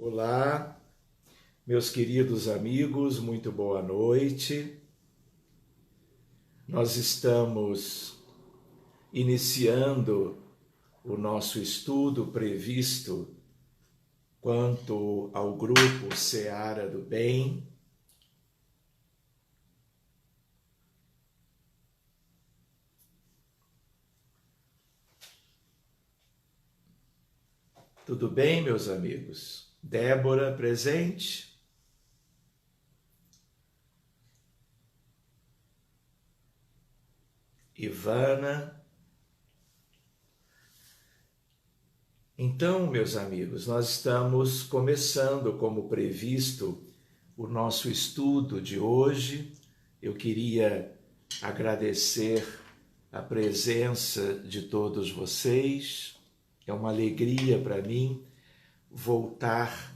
Olá, meus queridos amigos, muito boa noite. Nós estamos iniciando o nosso estudo previsto quanto ao grupo Seara do Bem. Tudo bem, meus amigos? Débora presente? Ivana? Então, meus amigos, nós estamos começando, como previsto, o nosso estudo de hoje. Eu queria agradecer a presença de todos vocês. É uma alegria para mim voltar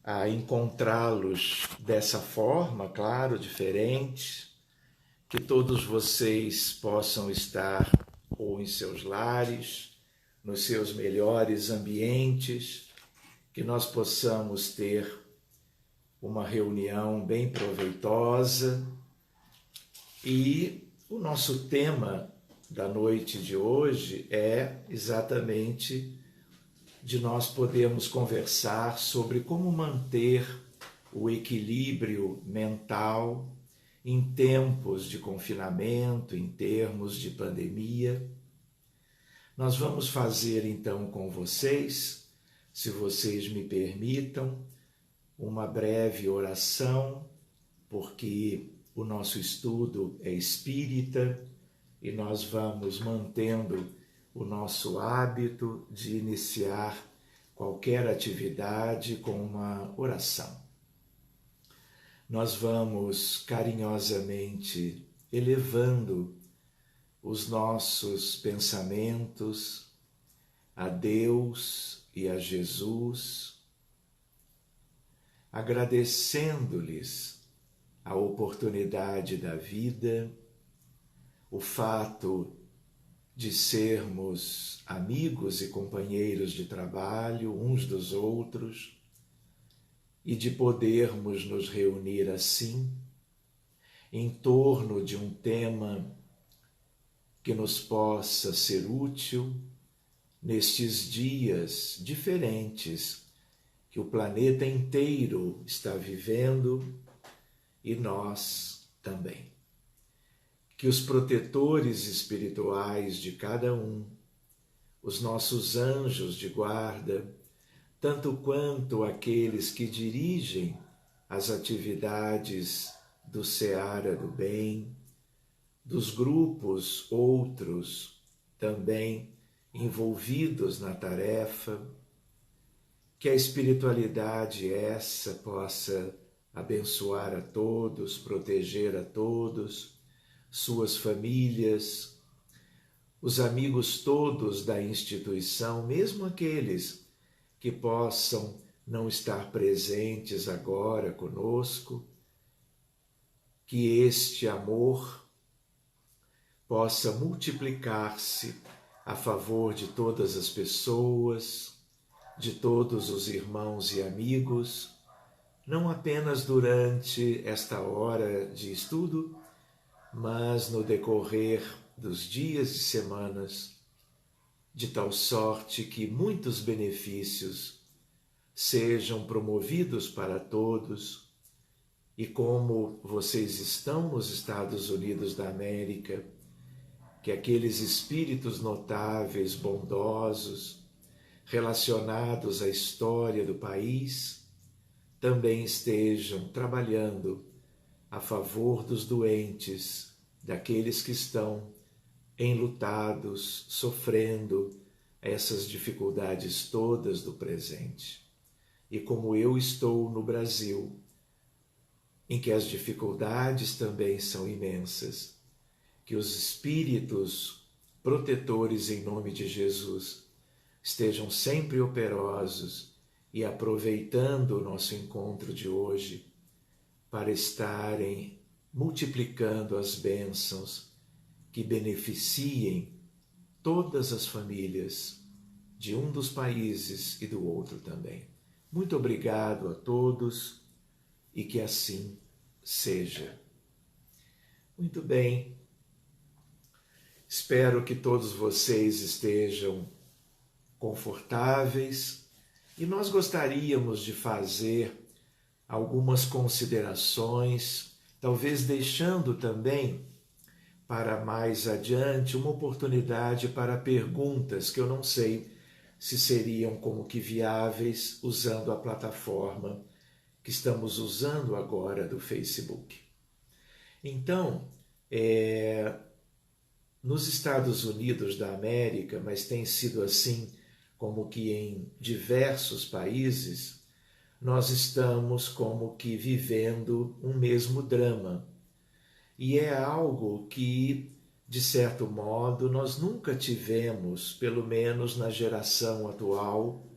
a encontrá-los dessa forma, claro, diferente, que todos vocês possam estar ou em seus lares, nos seus melhores ambientes, que nós possamos ter uma reunião bem proveitosa. E o nosso tema da noite de hoje é exatamente de nós podermos conversar sobre como manter o equilíbrio mental em tempos de confinamento, em termos de pandemia. Nós vamos fazer então com vocês, se vocês me permitam, uma breve oração, porque o nosso estudo é espírita e nós vamos mantendo o nosso hábito de iniciar qualquer atividade com uma oração. Nós vamos carinhosamente elevando os nossos pensamentos a Deus e a Jesus, agradecendo-lhes a oportunidade da vida, o fato de sermos amigos e companheiros de trabalho uns dos outros e de podermos nos reunir assim em torno de um tema que nos possa ser útil nestes dias diferentes que o planeta inteiro está vivendo e nós também. Que os protetores espirituais de cada um, os nossos anjos de guarda, tanto quanto aqueles que dirigem as atividades do Seara do Bem, dos grupos outros também envolvidos na tarefa, que a espiritualidade essa possa abençoar a todos, proteger a todos, suas famílias, os amigos todos da instituição, mesmo aqueles que possam não estar presentes agora conosco, que este amor possa multiplicar-se a favor de todas as pessoas, de todos os irmãos e amigos, não apenas durante esta hora de estudo, mas no decorrer dos dias e semanas, de tal sorte que muitos benefícios sejam promovidos para todos. E como vocês estão nos Estados Unidos da América, que aqueles espíritos notáveis, bondosos, relacionados à história do país, também estejam trabalhando a favor dos doentes, daqueles que estão enlutados, sofrendo essas dificuldades todas do presente. E como eu estou no Brasil, em que as dificuldades também são imensas, que os espíritos protetores em nome de Jesus estejam sempre operosos e aproveitando o nosso encontro de hoje para estarem multiplicando as bênçãos que beneficiem todas as famílias de um dos países e do outro também. Muito obrigado a todos e que assim seja. Muito bem. Espero que todos vocês estejam confortáveis e nós gostaríamos de fazer algumas considerações, talvez deixando também para mais adiante uma oportunidade para perguntas que eu não sei se seriam como que viáveis usando a plataforma que estamos usando agora do Facebook. Então, nos Estados Unidos da América, mas tem sido assim como que em diversos países, nós estamos como que vivendo um mesmo drama. E é algo que, de certo modo, nós nunca tivemos, pelo menos na geração atual.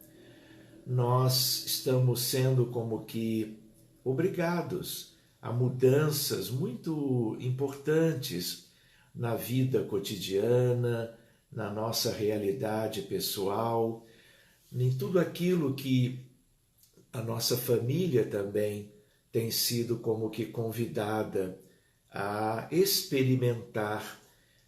Nós estamos sendo como que obrigados a mudanças muito importantes na vida cotidiana, na nossa realidade pessoal, em tudo aquilo que a nossa família também tem sido como que convidada a experimentar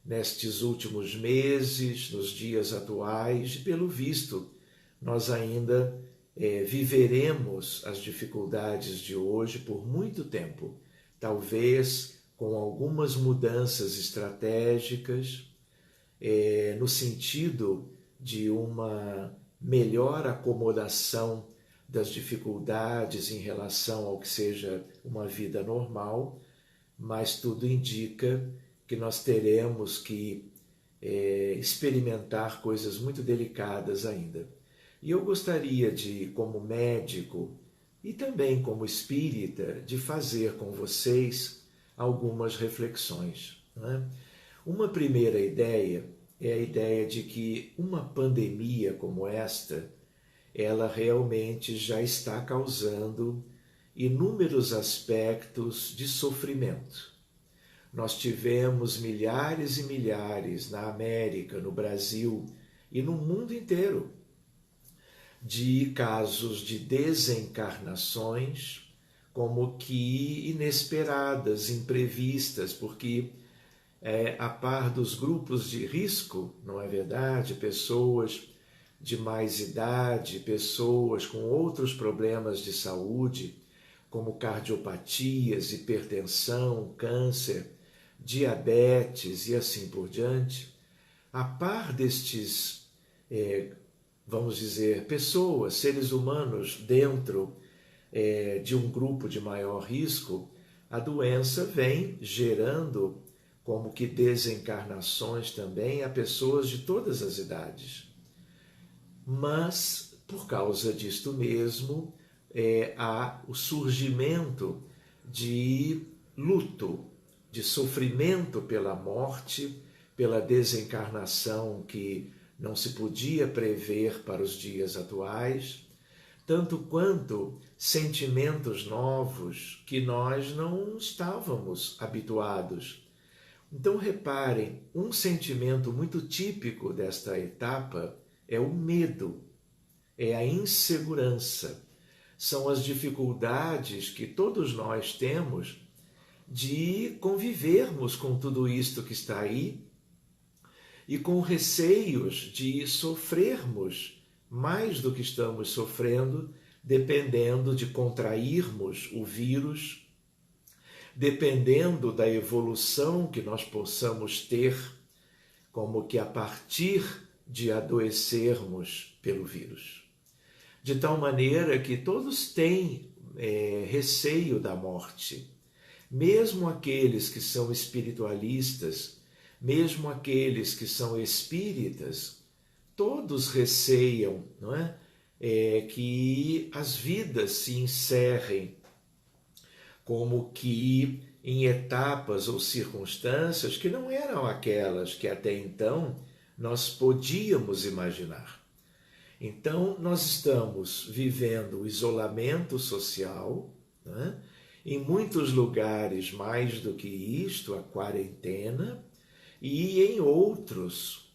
nestes últimos meses, nos dias atuais, e pelo visto, nós ainda viveremos as dificuldades de hoje por muito tempo, talvez com algumas mudanças estratégicas, no sentido de uma melhor acomodação das dificuldades em relação ao que seja uma vida normal, mas tudo indica que nós teremos que experimentar coisas muito delicadas ainda. E eu gostaria de, como médico e também como espírita, de fazer com vocês algumas reflexões, né? Uma primeira ideia é a ideia de que uma pandemia como esta, ela realmente já está causando inúmeros aspectos de sofrimento. Nós tivemos milhares e milhares na América, no Brasil e no mundo inteiro de casos de desencarnações como que inesperadas, imprevistas, porque a par dos grupos de risco, não é verdade? Pessoas de mais idade, pessoas com outros problemas de saúde, como cardiopatias, hipertensão, câncer, diabetes e assim por diante. A par destes, vamos dizer, pessoas, seres humanos dentro de um grupo de maior risco, a doença vem gerando como que desencarnações também a pessoas de todas as idades. Mas, por causa disto mesmo, há o surgimento de luto, de sofrimento pela morte, pela desencarnação que não se podia prever para os dias atuais, tanto quanto sentimentos novos que nós não estávamos habituados. Então, reparem, um sentimento muito típico desta etapa é o medo, é a insegurança. São as dificuldades que todos nós temos de convivermos com tudo isto que está aí e com receios de sofrermos mais do que estamos sofrendo, dependendo de contrairmos o vírus, dependendo da evolução que nós possamos ter, como que a partir de adoecermos pelo vírus. De tal maneira que todos têm receio da morte, mesmo aqueles que são espiritualistas, mesmo aqueles que são espíritas, todos receiam, não é? Que as vidas se encerrem como que em etapas ou circunstâncias que não eram aquelas que até então nós podíamos imaginar. Então, nós estamos vivendo o isolamento social, né? Em muitos lugares mais do que isto, a quarentena, e em outros,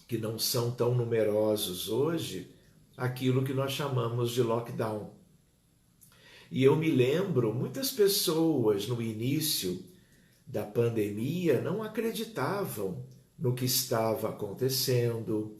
que não são tão numerosos hoje, aquilo que nós chamamos de lockdown. E eu me lembro, muitas pessoas no início da pandemia não acreditavam no que estava acontecendo,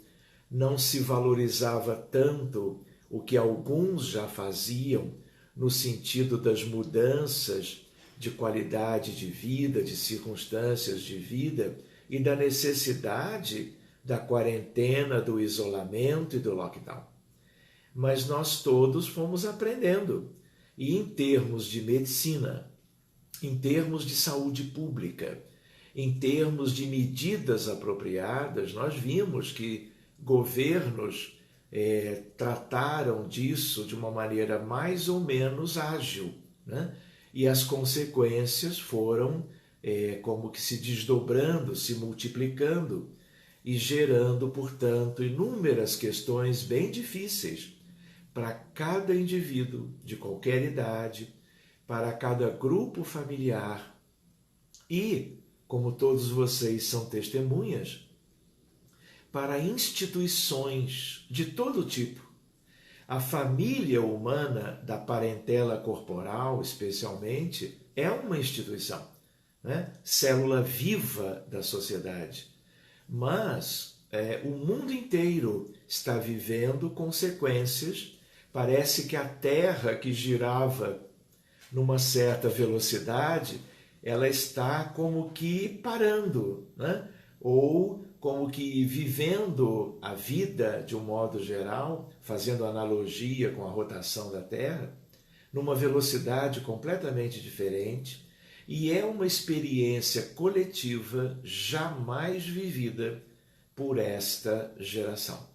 não se valorizava tanto o que alguns já faziam no sentido das mudanças de qualidade de vida, de circunstâncias de vida e da necessidade da quarentena, do isolamento e do lockdown. Mas nós todos fomos aprendendo. E em termos de medicina, em termos de saúde pública, em termos de medidas apropriadas, nós vimos que governos trataram disso de uma maneira mais ou menos ágil, né? E as consequências foram como que se desdobrando, se multiplicando e gerando, portanto, inúmeras questões bem difíceis para cada indivíduo de qualquer idade, para cada grupo familiar e, como todos vocês são testemunhas, para instituições de todo tipo. A família humana, da parentela corporal especialmente, é uma instituição, né? Célula viva da sociedade. Mas o mundo inteiro está vivendo consequências. Parece que a Terra, que girava numa certa velocidade, ela está como que parando, né? Ou como que vivendo a vida de um modo geral, fazendo analogia com a rotação da Terra, numa velocidade completamente diferente, e é uma experiência coletiva jamais vivida por esta geração.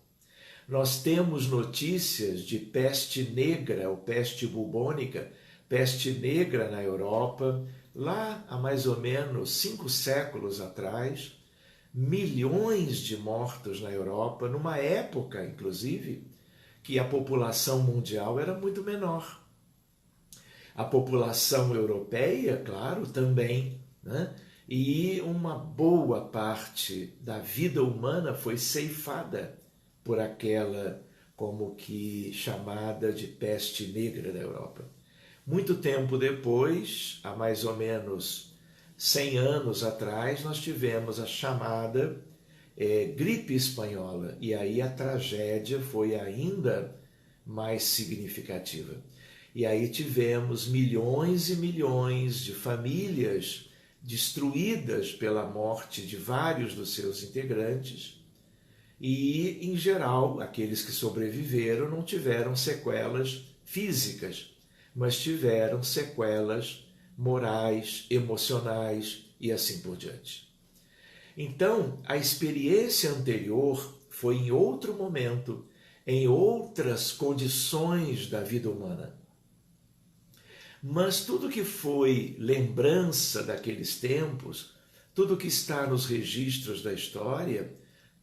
Nós temos notícias de peste negra ou peste bubônica, peste negra na Europa, lá há mais ou menos 5 séculos atrás, milhões de mortos na Europa, numa época, inclusive, que a população mundial era muito menor. A população europeia, claro, também, né? E uma boa parte da vida humana foi ceifada por aquela como que chamada de peste negra da Europa. Muito tempo depois, há mais ou menos 100 anos atrás, nós tivemos a chamada gripe espanhola, e aí a tragédia foi ainda mais significativa. E aí tivemos milhões e milhões de famílias destruídas pela morte de vários dos seus integrantes, e, em geral, aqueles que sobreviveram não tiveram sequelas físicas, mas tiveram sequelas morais, emocionais e assim por diante. Então, a experiência anterior foi em outro momento, em outras condições da vida humana. Mas tudo que foi lembrança daqueles tempos, tudo que está nos registros da história,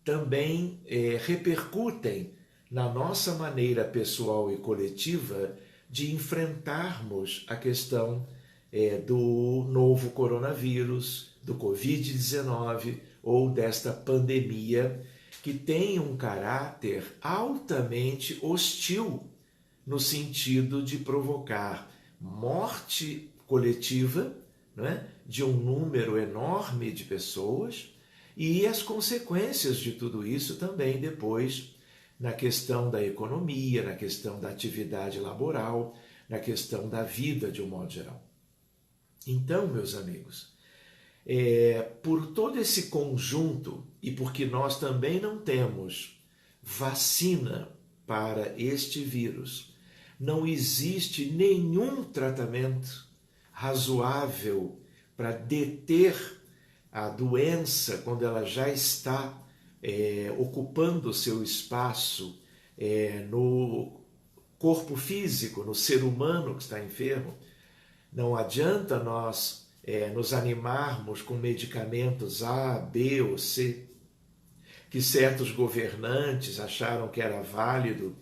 também repercutem na nossa maneira pessoal e coletiva de enfrentarmos a questão do novo coronavírus, do Covid-19 ou desta pandemia que tem um caráter altamente hostil no sentido de provocar morte coletiva, né, de um número enorme de pessoas, e as consequências de tudo isso também depois na questão da economia, na questão da atividade laboral, na questão da vida de um modo geral. Então, meus amigos, por todo esse conjunto e porque nós também não temos vacina para este vírus, não existe nenhum tratamento razoável para deter a doença quando ela já está ocupando o seu espaço no corpo físico, no ser humano que está enfermo. Não adianta nós nos animarmos com medicamentos A, B ou C, que certos governantes acharam que era válido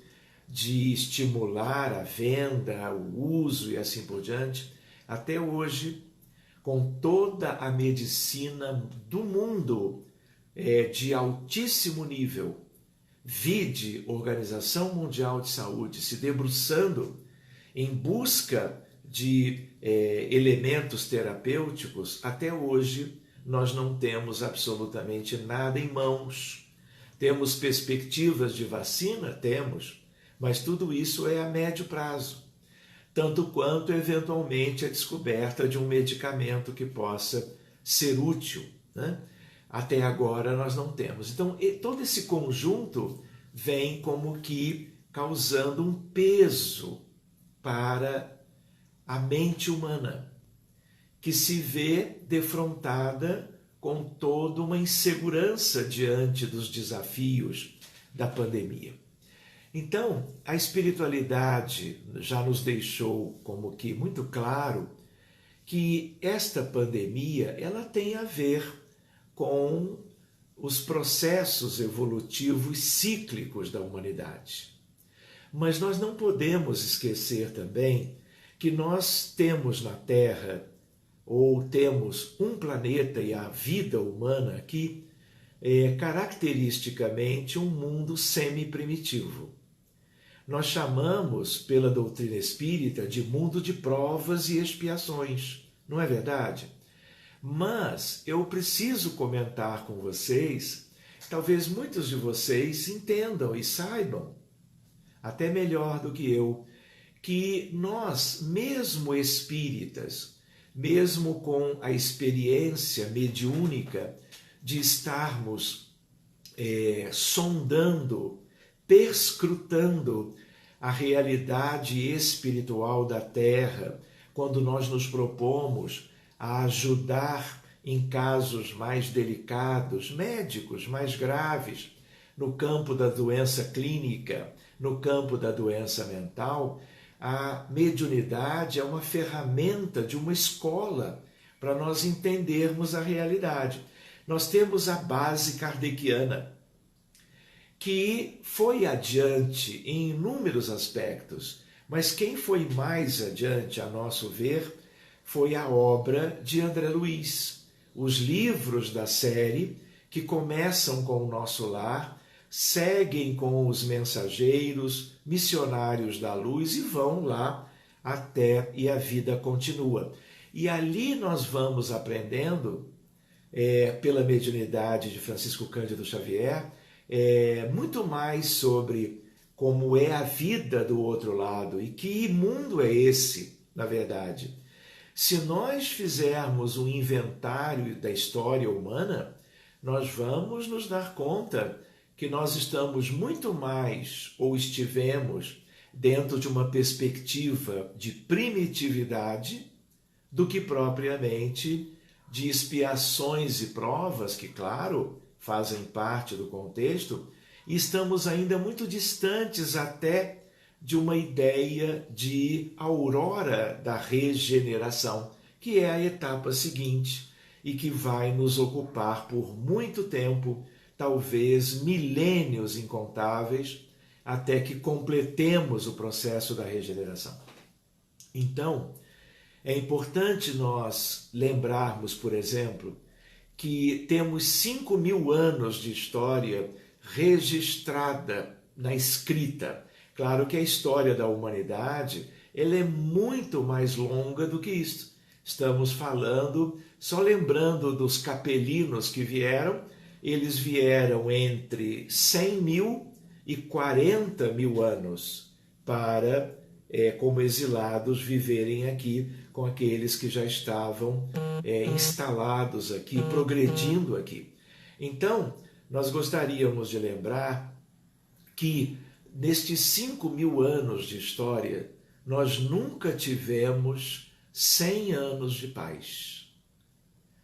de estimular a venda, o uso e assim por diante. Até hoje, com toda a medicina do mundo de altíssimo nível, Vide Organização Mundial de Saúde se debruçando em busca de elementos terapêuticos. Até hoje nós não temos absolutamente nada em mãos. Temos perspectivas de vacina? Temos, mas tudo isso é a médio prazo, tanto quanto eventualmente a descoberta de um medicamento que possa ser útil, né? Até agora nós não temos. Então, todo esse conjunto vem como que causando um peso para a mente humana, que se vê defrontada com toda uma insegurança diante dos desafios da pandemia. Então, a espiritualidade já nos deixou como que muito claro que esta pandemia ela tem a ver com os processos evolutivos cíclicos da humanidade. Mas nós não podemos esquecer também que nós temos na Terra, ou temos um planeta e a vida humana aqui, caracteristicamente um mundo semi-primitivo. Nós chamamos, pela doutrina espírita, de mundo de provas e expiações, não é verdade? Mas eu preciso comentar com vocês, talvez muitos de vocês entendam e saibam, até melhor do que eu, que nós, mesmo espíritas, mesmo com a experiência mediúnica de estarmos sondando, perscrutando a realidade espiritual da Terra, quando nós nos propomos a ajudar em casos mais delicados, médicos mais graves, no campo da doença clínica, no campo da doença mental, a mediunidade é uma ferramenta de uma escola para nós entendermos a realidade. Nós temos a base kardeciana, que foi adiante em inúmeros aspectos, mas quem foi mais adiante, a nosso ver, foi a obra de André Luiz. Os livros da série, que começam com o Nosso Lar, seguem com os mensageiros, missionários da luz e vão lá até e a vida continua. E ali nós vamos aprendendo, pela mediunidade de Francisco Cândido Xavier, muito mais sobre como é a vida do outro lado e que mundo é esse, na verdade. Se nós fizermos um inventário da história humana, nós vamos nos dar conta que nós estamos muito mais, ou estivemos, dentro de uma perspectiva de primitividade do que propriamente de expiações e provas, que, claro, fazem parte do contexto, e estamos ainda muito distantes até de uma ideia de aurora da regeneração, que é a etapa seguinte e que vai nos ocupar por muito tempo, talvez milênios incontáveis, até que completemos o processo da regeneração. Então, é importante nós lembrarmos, por exemplo, que temos 5.000 anos de história registrada na escrita. Claro que a história da humanidade ela é muito mais longa do que isso. Estamos falando, só lembrando dos capelinos que vieram, eles vieram entre 100.000 e 40.000 anos para, como exilados, viverem aqui com aqueles que já estavam instalados aqui, progredindo aqui. Então, nós gostaríamos de lembrar que nestes 5.000 anos de história, nós nunca tivemos 100 anos de paz.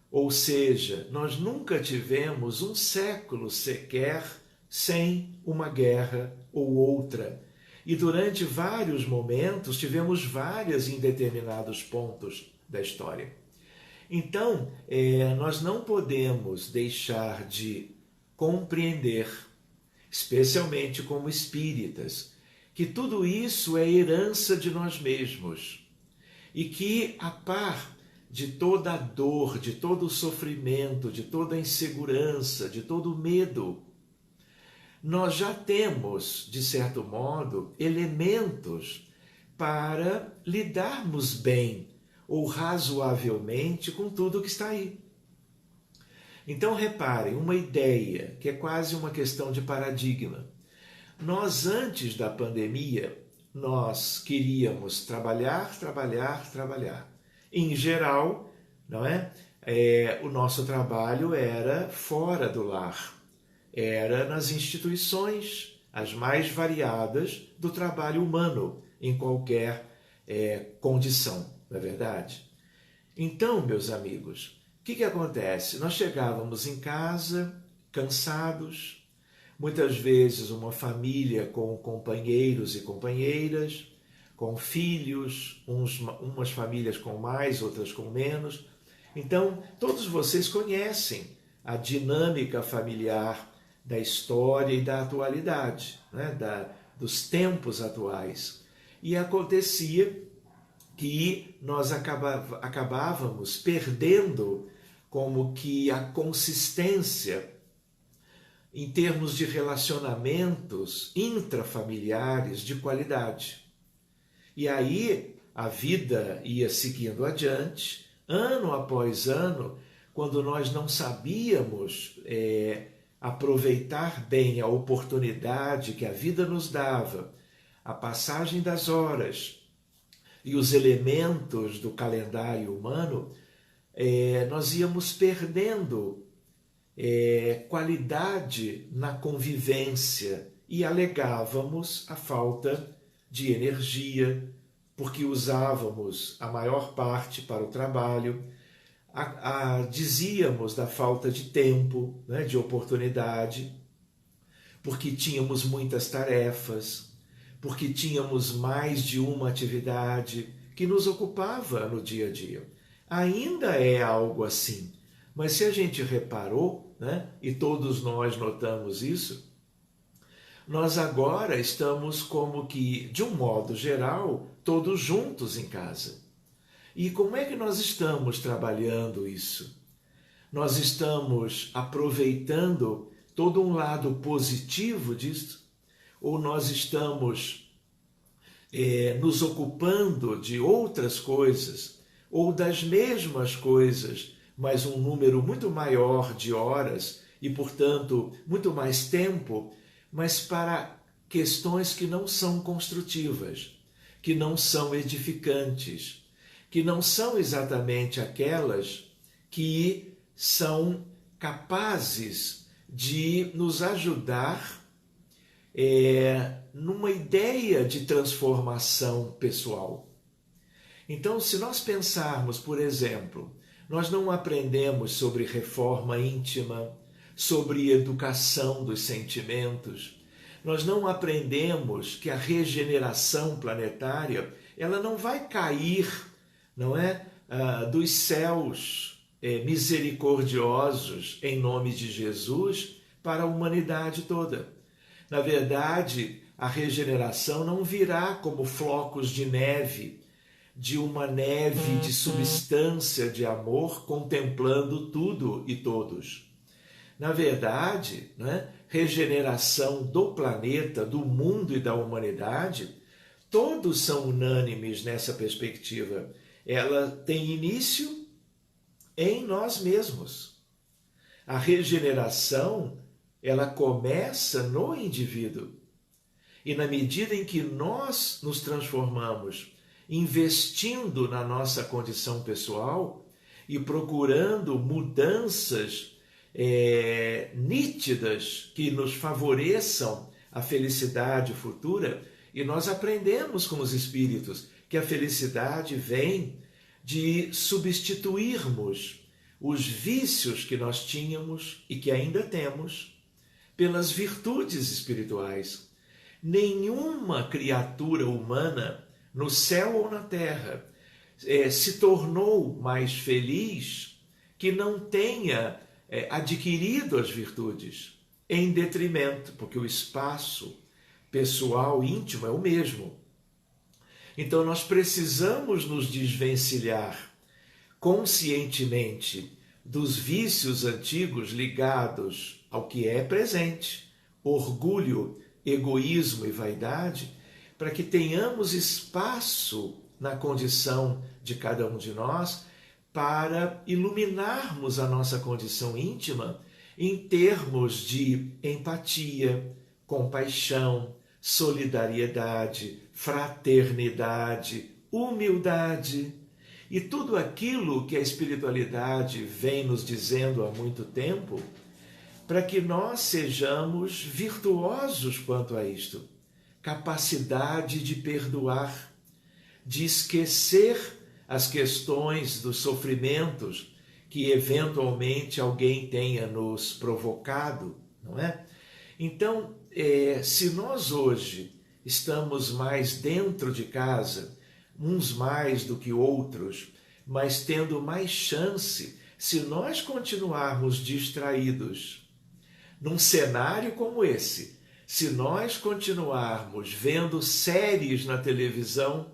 Ou seja, nós nunca tivemos um século sequer sem uma guerra ou outra. E durante vários momentos tivemos várias em determinados pontos da história. Então, nós não podemos deixar de compreender, especialmente como espíritas, que tudo isso é herança de nós mesmos e que, a par de toda a dor, de todo o sofrimento, de toda a insegurança, de todo o medo, nós já temos, de certo modo, elementos para lidarmos bem ou razoavelmente com tudo que está aí. Então, reparem, uma ideia que é quase uma questão de paradigma. Nós, antes da pandemia, nós queríamos trabalhar, trabalhar, trabalhar. Em geral, não é? O nosso trabalho era fora do lar, era nas instituições, as mais variadas do trabalho humano, em qualquer condição, não é verdade? Então, meus amigos, o que acontece? Nós chegávamos em casa, cansados, muitas vezes uma família com companheiros e companheiras, com filhos, umas famílias com mais, outras com menos. Então, todos vocês conhecem a dinâmica familiar da história e da atualidade, né? Dos tempos atuais. E acontecia que nós acabávamos perdendo como que a consistência em termos de relacionamentos intrafamiliares de qualidade. E aí a vida ia seguindo adiante, ano após ano, quando nós não sabíamos aproveitar bem a oportunidade que a vida nos dava, a passagem das horas e os elementos do calendário humano, nós íamos perdendo qualidade na convivência e alegávamos a falta de energia, porque usávamos a maior parte para o trabalho, dizíamos da falta de tempo, né, de oportunidade, porque tínhamos muitas tarefas, porque tínhamos mais de uma atividade que nos ocupava no dia a dia. Ainda é algo assim, mas se a gente reparou, né, e todos nós notamos isso, nós agora estamos como que, de um modo geral, todos juntos em casa. E como é que nós estamos trabalhando isso? Nós estamos aproveitando todo um lado positivo disso? Ou nós estamos nos ocupando de outras coisas, ou das mesmas coisas, mas um número muito maior de horas e, portanto, muito mais tempo, mas para questões que não são construtivas, que não são edificantes, que não são exatamente aquelas que são capazes de nos ajudar numa ideia de transformação pessoal. Então, se nós pensarmos, por exemplo, nós não aprendemos sobre reforma íntima, sobre educação dos sentimentos, nós não aprendemos que a regeneração planetária, ela não vai cair, não é, dos céus misericordiosos em nome de Jesus para a humanidade toda. Na verdade, a regeneração não virá como flocos de neve, de uma neve de substância de amor contemplando tudo e todos. Na verdade, né, regeneração do planeta, do mundo e da humanidade, todos são unânimes nessa perspectiva. Ela tem início em nós mesmos. A regeneração, ela começa no indivíduo. E na medida em que nós nos transformamos, investindo na nossa condição pessoal e procurando mudanças nítidas que nos favoreçam a felicidade futura, e nós aprendemos com os espíritos que a felicidade vem de substituirmos os vícios que nós tínhamos e que ainda temos pelas virtudes espirituais. Nenhuma criatura humana, no céu ou na terra, se tornou mais feliz que não tenha adquirido as virtudes, em detrimento, porque o espaço pessoal íntimo é o mesmo. Então nós precisamos nos desvencilhar conscientemente dos vícios antigos ligados ao que é presente, orgulho, egoísmo e vaidade, para que tenhamos espaço na condição de cada um de nós para iluminarmos a nossa condição íntima em termos de empatia, compaixão, solidariedade, fraternidade, humildade e tudo aquilo que a espiritualidade vem nos dizendo há muito tempo, para que nós sejamos virtuosos quanto a isto. Capacidade de perdoar, de esquecer as questões dos sofrimentos que eventualmente alguém tenha nos provocado, não é? Então, se nós hoje estamos mais dentro de casa, uns mais do que outros, mas tendo mais chance, se nós continuarmos distraídos num cenário como esse, se nós continuarmos vendo séries na televisão,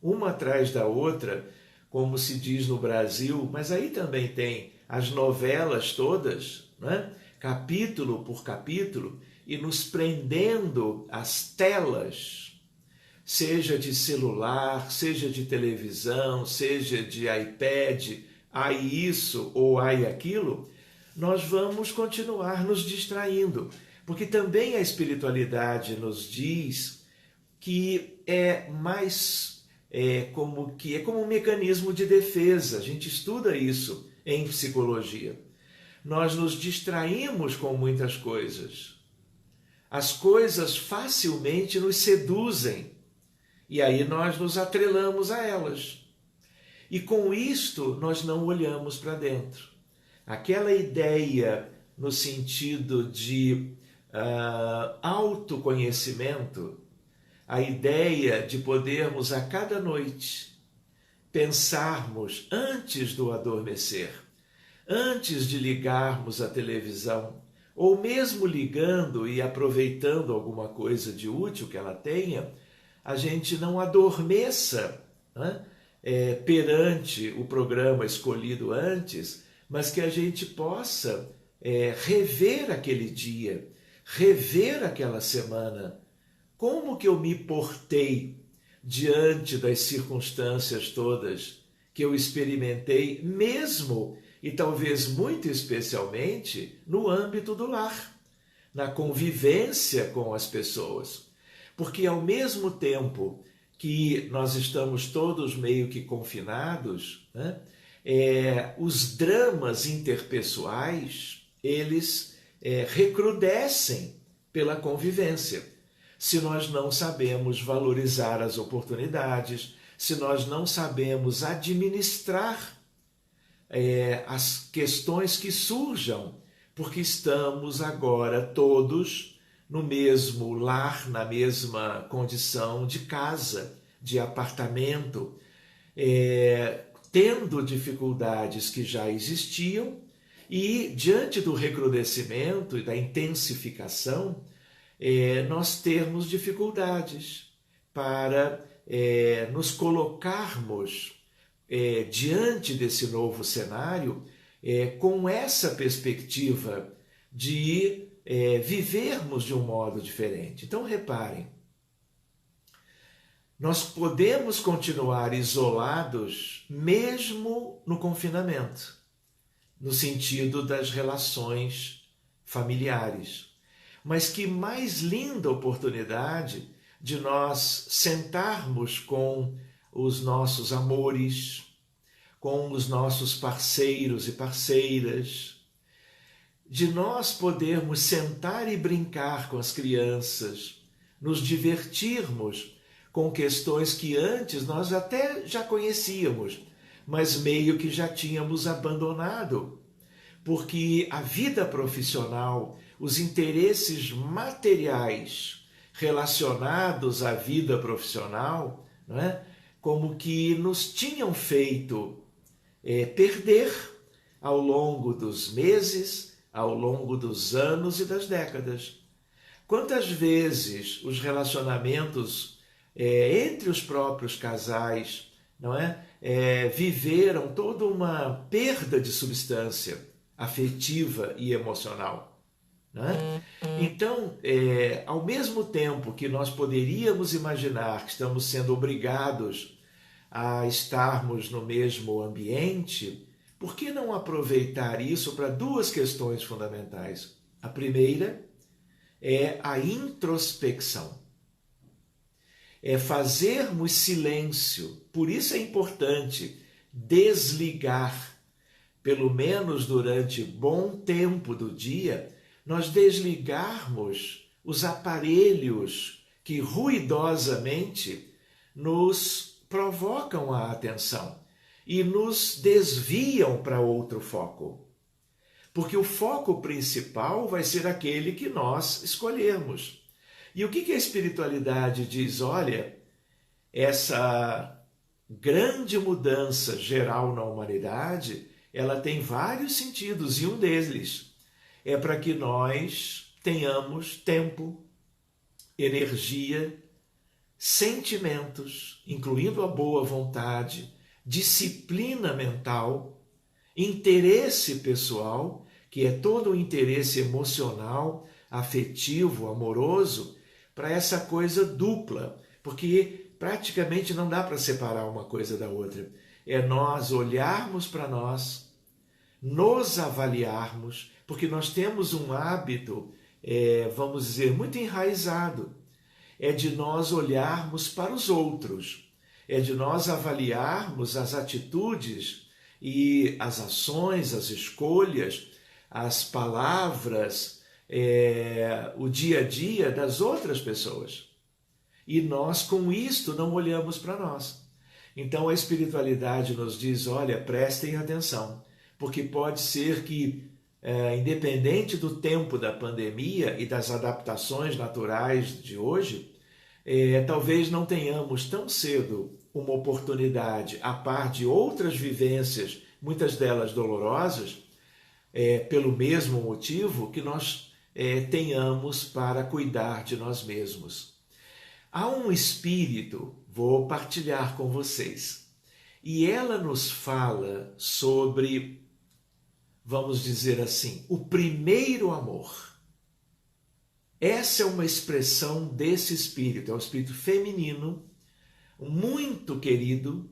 uma atrás da outra, como se diz no Brasil, mas aí também tem as novelas todas, né? Capítulo por capítulo, e nos prendendo às telas, seja de celular, seja de televisão, seja de iPad, ai isso ou ai aquilo, nós vamos continuar nos distraindo, porque também a espiritualidade nos diz que é como um mecanismo de defesa. A gente estuda isso em psicologia. Nós nos distraímos com muitas coisas. As coisas facilmente nos seduzem e aí nós nos atrelamos a elas. E com isto nós não olhamos para dentro. Aquela ideia no sentido de autoconhecimento, a ideia de podermos a cada noite pensarmos antes do adormecer, antes de ligarmos a televisão, ou mesmo ligando e aproveitando alguma coisa de útil que ela tenha, a gente não adormeça, né? Perante o programa escolhido antes, mas que a gente possa rever aquele dia, rever aquela semana. Como que eu me portei diante das circunstâncias todas que eu experimentei, mesmo e talvez muito especialmente no âmbito do lar, na convivência com as pessoas. Porque ao mesmo tempo que nós estamos todos meio que confinados, né, os dramas interpessoais, eles recrudescem pela convivência. Se nós não sabemos valorizar as oportunidades, se nós não sabemos administrar as questões que surjam, porque estamos agora todos no mesmo lar, na mesma condição de casa, de apartamento, tendo dificuldades que já existiam e, diante do recrudescimento e da intensificação, nós termos dificuldades para nos colocarmos diante desse novo cenário com essa perspectiva de vivermos de um modo diferente. Então, reparem, nós podemos continuar isolados mesmo no confinamento, no sentido das relações familiares. Mas que mais linda oportunidade de nós sentarmos com os nossos amores, com os nossos parceiros e parceiras, de nós podermos sentar e brincar com as crianças, nos divertirmos com questões que antes nós até já conhecíamos, mas meio que já tínhamos abandonado, porque a vida profissional, os interesses materiais relacionados à vida profissional, não é? Como que nos tinham feito perder ao longo dos meses, ao longo dos anos e das décadas. Quantas vezes os relacionamentos entre os próprios casais, não é? Viveram toda uma perda de substância afetiva e emocional. né? Então, ao mesmo tempo que nós poderíamos imaginar que estamos sendo obrigados a estarmos no mesmo ambiente, por que não aproveitar isso para duas questões fundamentais? A primeira é a introspecção. É fazermos silêncio. Por isso é importante desligar, pelo menos durante bom tempo do dia, nós desligarmos os aparelhos que ruidosamente nos provocam a atenção e nos desviam para outro foco. Porque o foco principal vai ser aquele que nós escolhermos. E o que a espiritualidade diz? Olha, essa grande mudança geral na humanidade, ela tem vários sentidos, e um deles é para que nós tenhamos tempo, energia, sentimentos, incluindo a boa vontade, disciplina mental, interesse pessoal, que é todo o interesse emocional, afetivo, amoroso, para essa coisa dupla, porque praticamente não dá para separar uma coisa da outra. É nós olharmos para nós, nos avaliarmos, porque nós temos um hábito, vamos dizer, muito enraizado. É de nós olharmos para os outros, é de nós avaliarmos as atitudes e as ações, as escolhas, as palavras, o dia a dia das outras pessoas. E nós, com isto, não olhamos para nós. Então a espiritualidade nos diz, olha, prestem atenção, porque pode ser que, independente do tempo da pandemia e das adaptações naturais de hoje, talvez não tenhamos tão cedo uma oportunidade, a par de outras vivências, muitas delas dolorosas, pelo mesmo motivo que nós tenhamos para cuidar de nós mesmos. Há um espírito, vou partilhar com vocês, e ela nos fala sobre, vamos dizer assim, o primeiro amor. Essa é uma expressão desse espírito, é um espírito feminino, muito querido,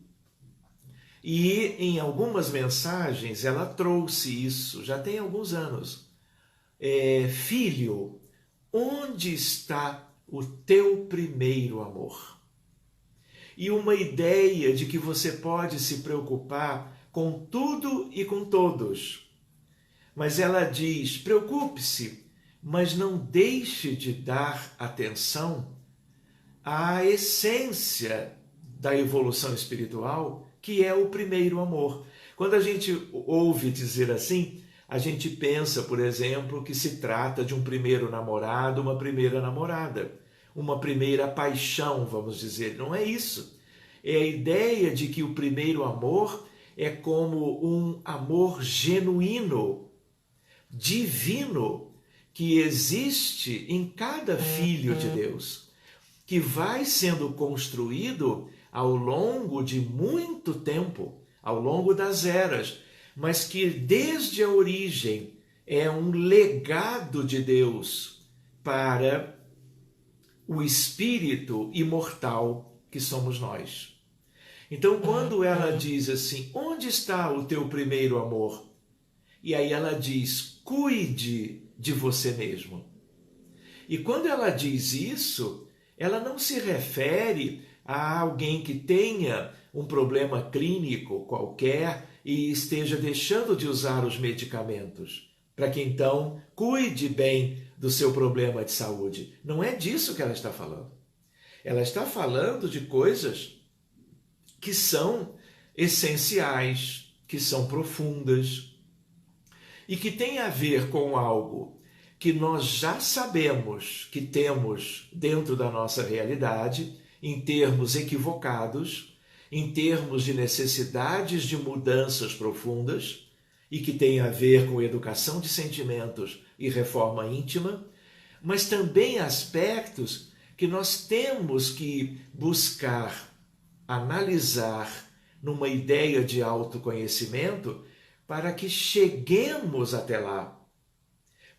e em algumas mensagens ela trouxe isso, já tem alguns anos. Filho, onde está o teu primeiro amor? E uma ideia de que você pode se preocupar com tudo e com todos. Mas ela diz, preocupe-se, mas não deixe de dar atenção à essência da evolução espiritual, que é o primeiro amor. Quando a gente ouve dizer assim, a gente pensa, por exemplo, que se trata de um primeiro namorado, uma primeira namorada, uma primeira paixão, vamos dizer. Não é isso. É a ideia de que o primeiro amor é como um amor genuíno, divino, que existe em cada filho de Deus, que vai sendo construído ao longo de muito tempo, ao longo das eras, mas que desde a origem é um legado de Deus para o espírito imortal que somos nós. Então, quando ela diz assim, onde está o teu primeiro amor? E aí ela diz, cuide de você mesmo. E quando ela diz isso, ela não se refere a alguém que tenha um problema clínico qualquer e esteja deixando de usar os medicamentos, para que então cuide bem do seu problema de saúde. Não é disso que ela está falando. Ela está falando de coisas que são essenciais, que são profundas e que têm a ver com algo que nós já sabemos que temos dentro da nossa realidade, em termos equivocados, em termos de necessidades de mudanças profundas, e que tem a ver com educação de sentimentos e reforma íntima, mas também aspectos que nós temos que buscar, analisar numa ideia de autoconhecimento para que cheguemos até lá.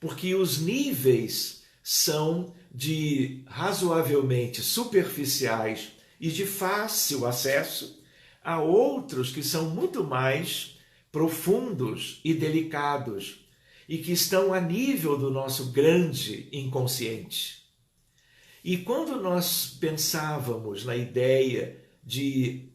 porque os níveis são de razoavelmente superficiais e de fácil acesso a outros que são muito mais profundos e delicados e que estão a nível do nosso grande inconsciente. E quando nós pensávamos na ideia de,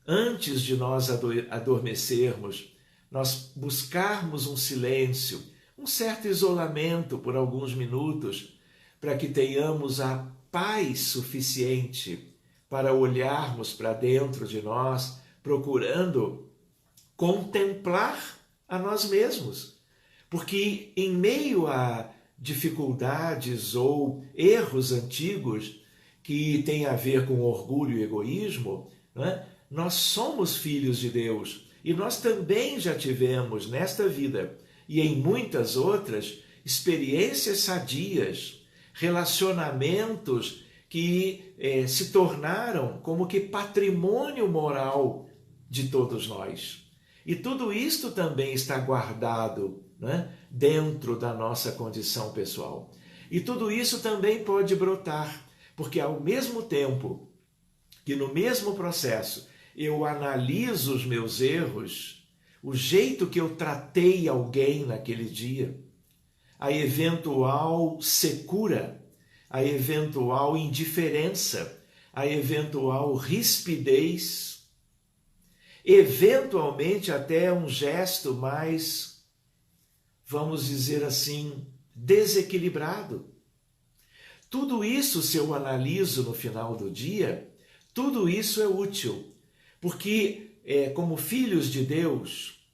antes de nós adormecermos, nós buscarmos um silêncio, um certo isolamento por alguns minutos, para que tenhamos a paz suficiente para olharmos para dentro de nós, procurando contemplar a nós mesmos. Porque em meio a dificuldades ou erros antigos que têm a ver com orgulho e egoísmo, né? Nós somos filhos de Deus e nós também já tivemos nesta vida e em muitas outras experiências sadias, relacionamentos que se tornaram como que patrimônio moral de todos nós. E tudo isto também está guardado, né, dentro da nossa condição pessoal. E tudo isso também pode brotar, porque ao mesmo tempo que no mesmo processo eu analiso os meus erros, o jeito que eu tratei alguém naquele dia, a eventual secura, a eventual indiferença, a eventual rispidez, eventualmente até um gesto mais, vamos dizer assim, desequilibrado. Tudo isso, se eu analiso no final do dia, tudo isso é útil, porque como filhos de Deus,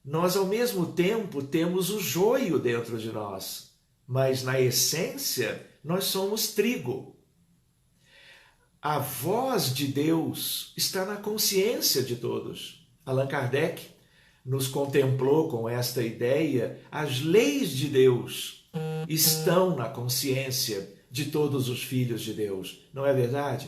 nós ao mesmo tempo temos o joio dentro de nós, mas na essência nós somos trigo. A voz de Deus está na consciência de todos. Allan Kardec nos contemplou com esta ideia, as leis de Deus estão na consciência de todos os filhos de Deus, não é verdade?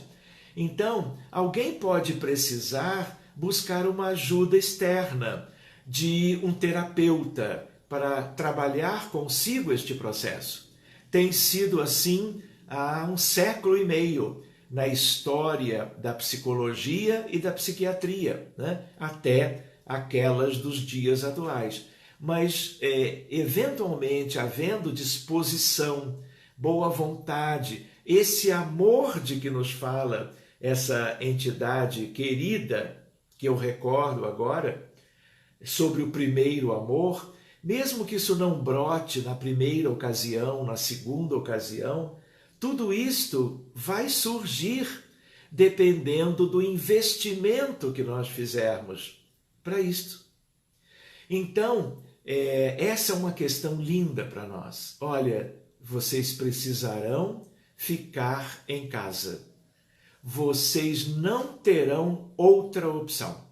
Então, alguém pode precisar buscar uma ajuda externa de um terapeuta para trabalhar consigo este processo. Tem sido assim há 1,5 séculos na história da psicologia e da psiquiatria, né? Até aquelas dos dias atuais. Mas, eventualmente, havendo disposição, boa vontade, esse amor de que nos fala essa entidade querida, que eu recordo agora, sobre o primeiro amor, mesmo que isso não brote na primeira ocasião, na segunda ocasião, tudo isto vai surgir dependendo do investimento que nós fizermos para isto. Então, essa é uma questão linda para nós. Olha, vocês precisarão ficar em casa. Vocês não terão outra opção.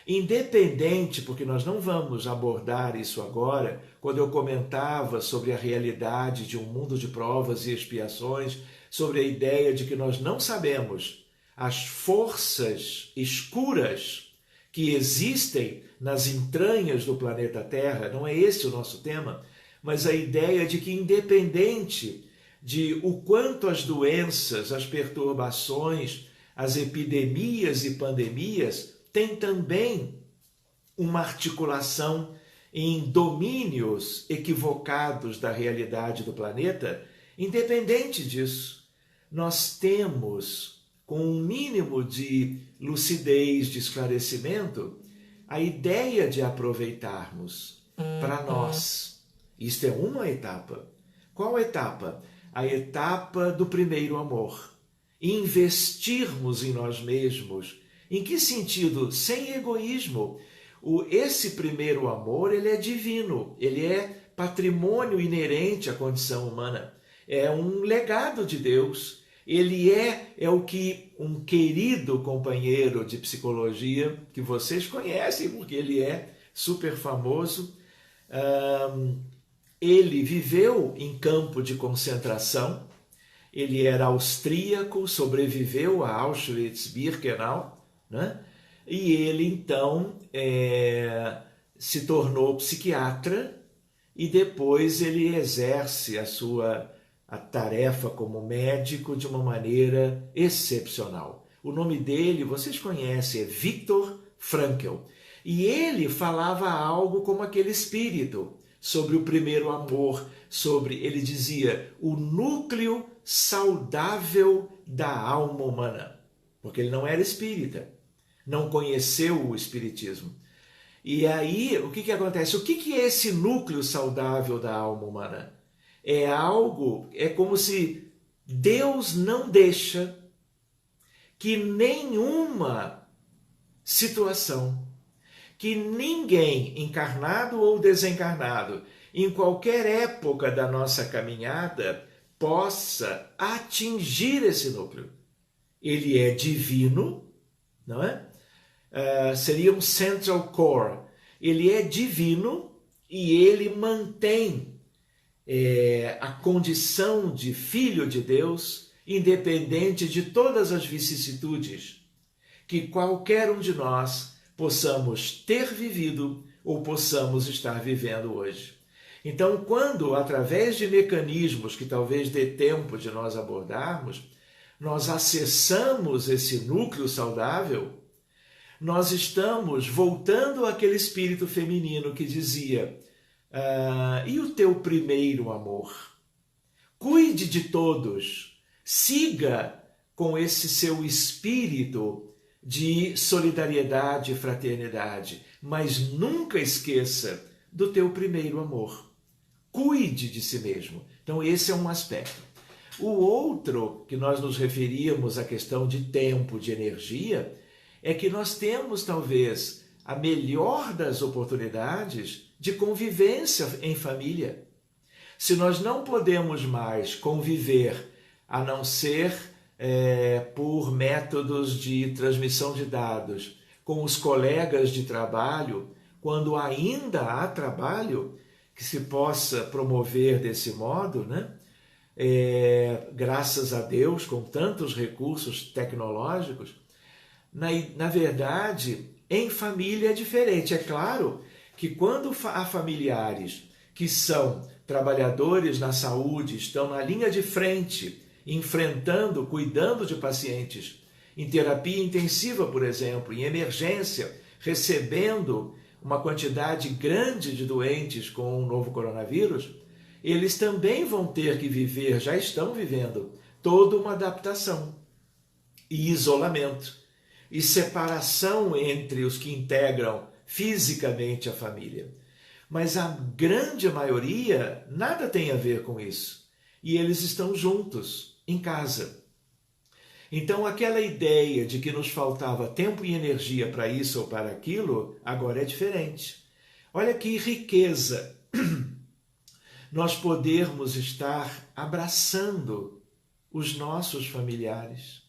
Independente, porque nós não vamos abordar isso agora, quando eu comentava sobre a realidade de um mundo de provas e expiações, sobre a ideia de que nós não sabemos as forças escuras que existem nas entranhas do planeta Terra, não é esse o nosso tema, mas a ideia de que independente de o quanto as doenças, as perturbações, as epidemias e pandemias tem também uma articulação em domínios equivocados da realidade do planeta. Independente disso, nós temos, com um mínimo de lucidez, de esclarecimento, a ideia de aproveitarmos para nós. Isto é uma etapa. Qual etapa? A etapa do primeiro amor. Investirmos em nós mesmos. Em que sentido? Sem egoísmo. Esse primeiro amor, ele é divino, ele é patrimônio inerente à condição humana. É um legado de Deus. Ele é o que um querido companheiro de psicologia, que vocês conhecem, porque ele é super famoso, ele viveu em campo de concentração, ele era austríaco, sobreviveu a Auschwitz-Birkenau, né? E ele então se tornou psiquiatra e depois ele exerce a tarefa como médico de uma maneira excepcional. O nome dele, vocês conhecem, é Viktor Frankl. E ele falava algo como aquele espírito, sobre o primeiro amor, ele dizia, o núcleo saudável da alma humana. Porque ele não era espírita, não conheceu o espiritismo. E aí, o que acontece? O que é esse núcleo saudável da alma humana? É como se Deus não deixa que nenhuma situação, que ninguém, encarnado ou desencarnado, em qualquer época da nossa caminhada, possa atingir esse núcleo. Ele é divino, não é? Seria um central core. Ele é divino e ele mantém a condição de filho de Deus, independente de todas as vicissitudes que qualquer um de nós possamos ter vivido ou possamos estar vivendo hoje. Então, quando, através de mecanismos que talvez dê tempo de nós abordarmos, nós acessamos esse núcleo saudável, nós estamos voltando àquele espírito feminino que dizia, e o teu primeiro amor? Cuide de todos, siga com esse seu espírito de solidariedade e fraternidade, mas nunca esqueça do teu primeiro amor. Cuide de si mesmo. Então esse é um aspecto. O outro, que nós nos referíamos à questão de tempo, de energia, é que nós temos talvez a melhor das oportunidades de convivência em família. Se nós não podemos mais conviver, a não ser por métodos de transmissão de dados, com os colegas de trabalho, quando ainda há trabalho que se possa promover desse modo, né? Graças a Deus, com tantos recursos tecnológicos, na verdade, em família é diferente. É claro que quando há familiares que são trabalhadores na saúde, estão na linha de frente, enfrentando, cuidando de pacientes em terapia intensiva, por exemplo, em emergência, recebendo uma quantidade grande de doentes com o novo coronavírus, eles também vão ter que viver, já estão vivendo, toda uma adaptação e isolamento e separação entre os que integram fisicamente a família. Mas a grande maioria nada tem a ver com isso. E eles estão juntos, em casa. Então aquela ideia de que nos faltava tempo e energia para isso ou para aquilo, agora é diferente. Olha que riqueza nós podermos estar abraçando os nossos familiares.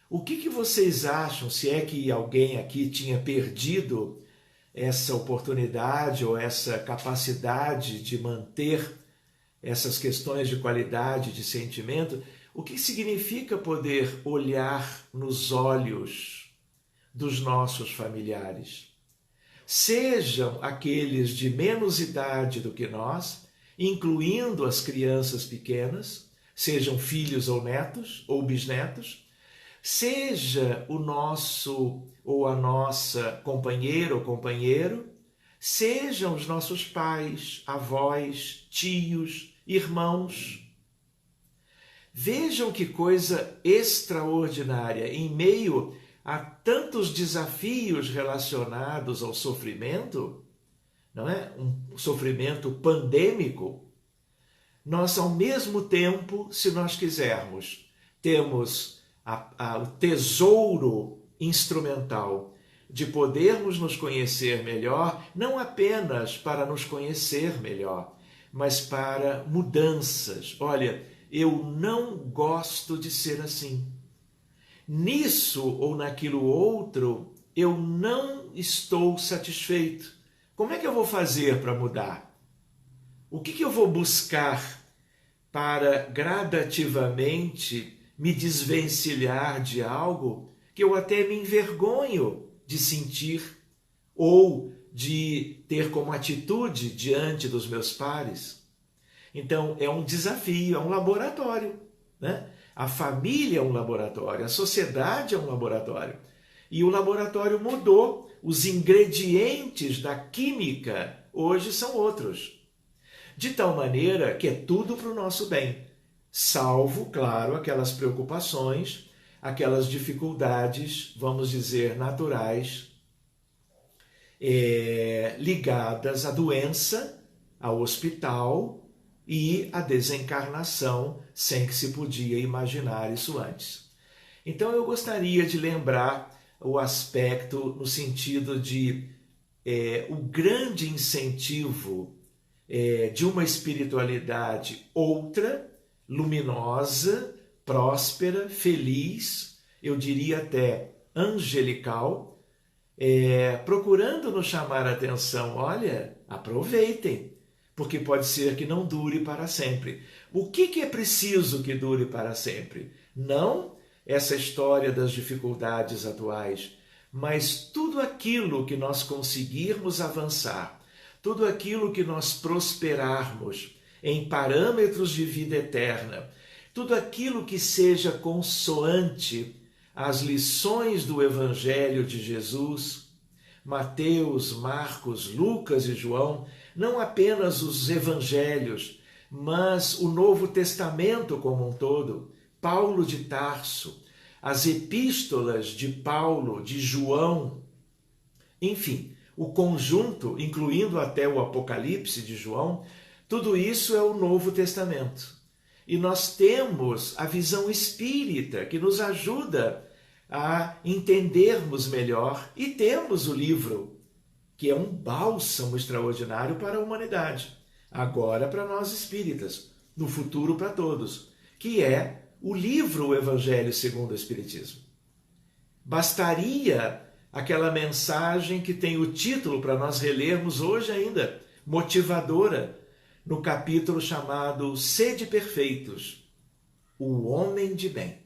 O que vocês acham, se é que alguém aqui tinha perdido essa oportunidade ou essa capacidade de manter essas questões de qualidade, de sentimento, o que significa poder olhar nos olhos dos nossos familiares? Sejam aqueles de menos idade do que nós, incluindo as crianças pequenas, sejam filhos ou netos ou bisnetos, seja o nosso ou a nossa companheira ou companheiro, sejam os nossos pais, avós, tios, irmãos. Vejam que coisa extraordinária, em meio a tantos desafios relacionados ao sofrimento, não é? Um sofrimento pandêmico, nós ao mesmo tempo, se nós quisermos, temos o tesouro instrumental de podermos nos conhecer melhor, não apenas para nos conhecer melhor, mas para mudanças. Olha, eu não gosto de ser assim. Nisso ou naquilo outro, eu não estou satisfeito. Como é que eu vou fazer para mudar? O que eu vou buscar para gradativamente me desvencilhar de algo que eu até me envergonho de sentir ou de ter como atitude diante dos meus pares? Então, é um desafio, é um laboratório, né? A família é um laboratório, a sociedade é um laboratório. E o laboratório mudou, os ingredientes da química hoje são outros. De tal maneira que é tudo para o nosso bem, salvo, claro, aquelas preocupações, aquelas dificuldades, vamos dizer, naturais, ligadas à doença, ao hospital e à desencarnação, sem que se podia imaginar isso antes. Então eu gostaria de lembrar o aspecto no sentido de o grande incentivo de uma espiritualidade outra, luminosa, próspera, feliz, eu diria até angelical, procurando nos chamar a atenção. Olha, aproveitem, porque pode ser que não dure para sempre. O que é preciso que dure para sempre? Não essa história das dificuldades atuais, mas tudo aquilo que nós conseguirmos avançar, tudo aquilo que nós prosperarmos em parâmetros de vida eterna, tudo aquilo que seja consoante às lições do Evangelho de Jesus, Mateus, Marcos, Lucas e João, não apenas os evangelhos, mas o Novo Testamento como um todo, Paulo de Tarso, as epístolas de Paulo, de João, enfim, o conjunto, incluindo até o Apocalipse de João, tudo isso é o Novo Testamento. E nós temos a visão espírita que nos ajuda a entendermos melhor, e temos o livro, que é um bálsamo extraordinário para a humanidade, agora para nós espíritas, no futuro para todos, que é o livro O Evangelho segundo o Espiritismo. Bastaria aquela mensagem que tem o título para nós relermos hoje ainda, motivadora, no capítulo chamado Sede Perfeitos, o homem de bem.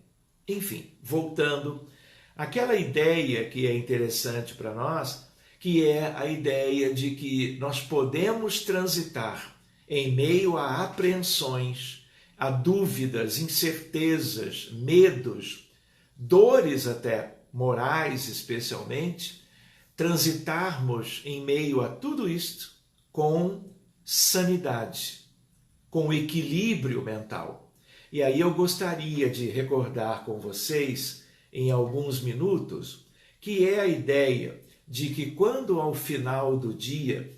Enfim, voltando, aquela ideia que é interessante para nós, que é a ideia de que nós podemos transitar em meio a apreensões, a dúvidas, incertezas, medos, dores até morais especialmente, transitarmos em meio a tudo isto com sanidade, com equilíbrio mental. E aí eu gostaria de recordar com vocês, em alguns minutos, que é a ideia de que quando ao final do dia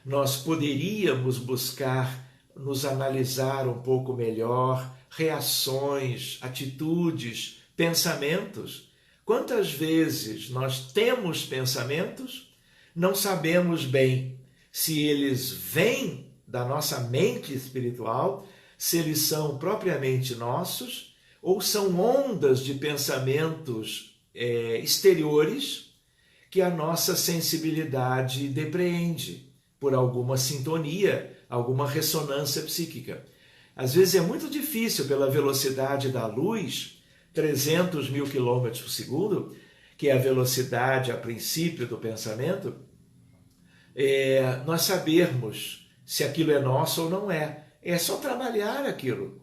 nós poderíamos buscar nos analisar um pouco melhor, reações, atitudes, pensamentos. Quantas vezes nós temos pensamentos, não sabemos bem se eles vêm da nossa mente espiritual, se eles são propriamente nossos, ou são ondas de pensamentos exteriores que a nossa sensibilidade depreende por alguma sintonia, alguma ressonância psíquica. Às vezes é muito difícil, pela velocidade da luz, 300 mil quilômetros por segundo, que é a velocidade a princípio do pensamento, nós sabermos se aquilo é nosso ou não é. É só trabalhar aquilo,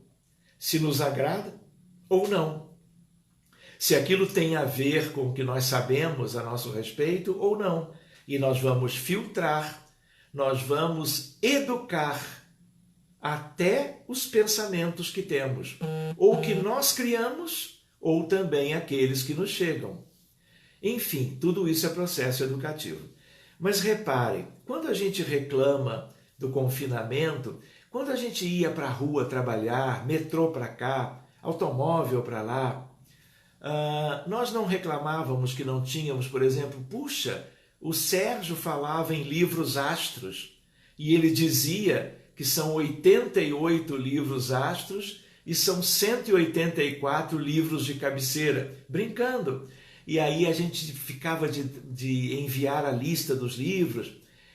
se nos agrada ou não. Se aquilo tem a ver com o que nós sabemos a nosso respeito ou não. E nós vamos filtrar, nós vamos educar até os pensamentos que temos, ou que nós criamos, ou também aqueles que nos chegam. Enfim, tudo isso é processo educativo. Mas reparem, quando a gente reclama do confinamento, quando a gente ia para a rua trabalhar, metrô para cá, automóvel para lá, nós não reclamávamos que não tínhamos, por exemplo, puxa, o Sérgio falava em livros astros e ele dizia que são 88 livros astros e são 184 livros de cabeceira, brincando. E aí a gente ficava de enviar a lista dos livros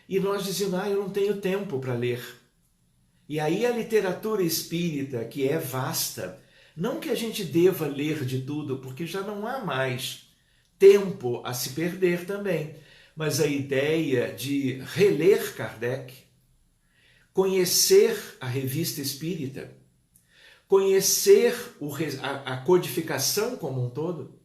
e nós dizíamos, eu não tenho tempo para ler. E aí a literatura espírita, que é vasta, não que a gente deva ler de tudo, porque já não há mais tempo a se perder também. mas a ideia de reler Kardec, conhecer a Revista Espírita, conhecer a codificação como um todo,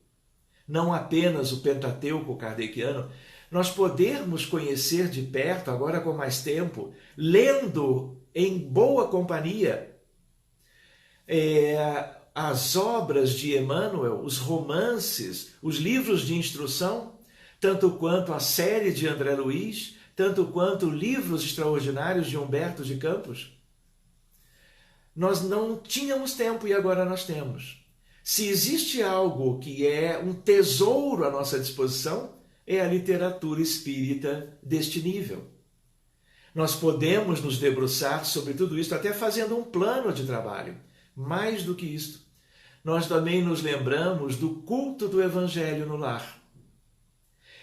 não apenas o Pentateuco kardeciano, nós podermos conhecer de perto, agora com mais tempo, lendo em boa companhia as obras de Emmanuel, os romances, os livros de instrução, tanto quanto a série de André Luiz, tanto quanto livros extraordinários de Humberto de Campos. Nós não tínhamos tempo e agora nós temos. Se existe algo que é um tesouro à nossa disposição, é a literatura espírita deste nível. Nós podemos nos debruçar sobre tudo isso, até fazendo um plano de trabalho. Mais do que isto, nós também nos lembramos do culto do Evangelho no lar,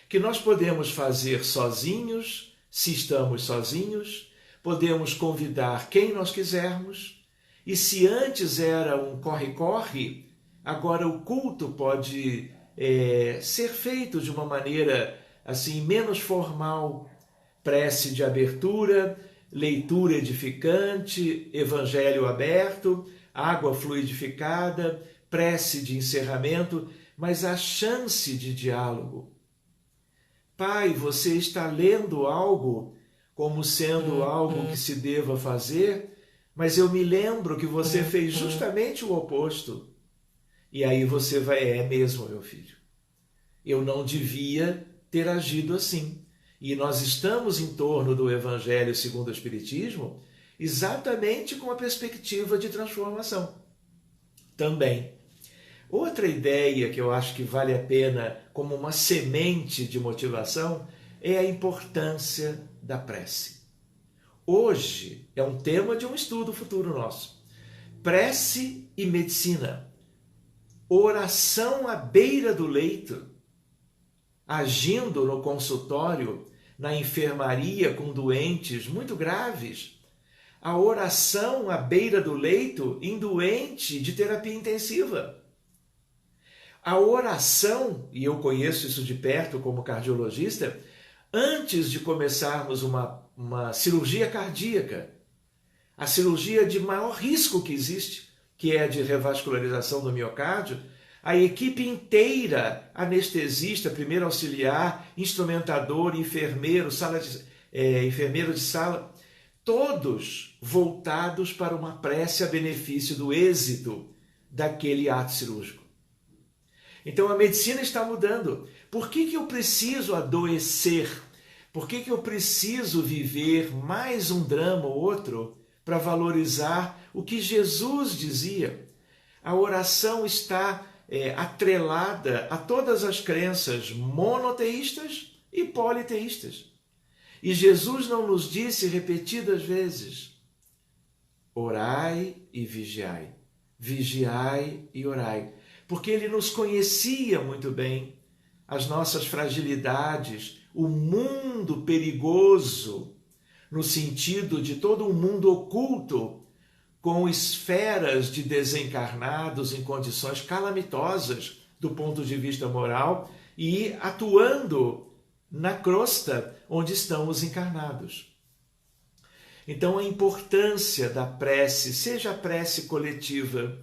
que nós podemos fazer sozinhos, se estamos sozinhos, podemos convidar quem nós quisermos, e se antes era um corre-corre, agora o culto pode ser feito de uma maneira assim menos formal, prece de abertura, leitura edificante, evangelho aberto, água fluidificada, prece de encerramento, mas a chance de diálogo. Pai, você está lendo algo como sendo algo que se deva fazer, mas eu me lembro que você fez justamente o oposto. E aí você vai, mesmo, meu filho. Eu não devia ter agido assim. E nós estamos em torno do Evangelho segundo o Espiritismo exatamente com a perspectiva de transformação. Também. Outra ideia que eu acho que vale a pena como uma semente de motivação é a importância da prece. Hoje é um tema de um estudo futuro nosso. Prece e medicina. Oração à beira do leito, agindo no consultório, na enfermaria com doentes muito graves. A oração à beira do leito em doente de terapia intensiva. A oração, e eu conheço isso de perto como cardiologista, antes de começarmos uma cirurgia cardíaca, a cirurgia de maior risco que existe, que é a de revascularização do miocárdio, a equipe inteira, anestesista, primeiro auxiliar, instrumentador, enfermeiro, enfermeiro de sala, todos voltados para uma prece a benefício do êxito daquele ato cirúrgico. Então a medicina está mudando. Por que eu preciso adoecer? Por que eu preciso viver mais um drama ou outro para valorizar o que Jesus dizia? A oração está atrelada a todas as crenças monoteístas e politeístas. E Jesus não nos disse repetidas vezes: orai e vigiai, vigiai e orai. Porque ele nos conhecia muito bem, as nossas fragilidades, o mundo perigoso, no sentido de todo um mundo oculto, com esferas de desencarnados em condições calamitosas do ponto de vista moral e atuando na crosta onde estão os encarnados. Então a importância da prece, seja a prece coletiva,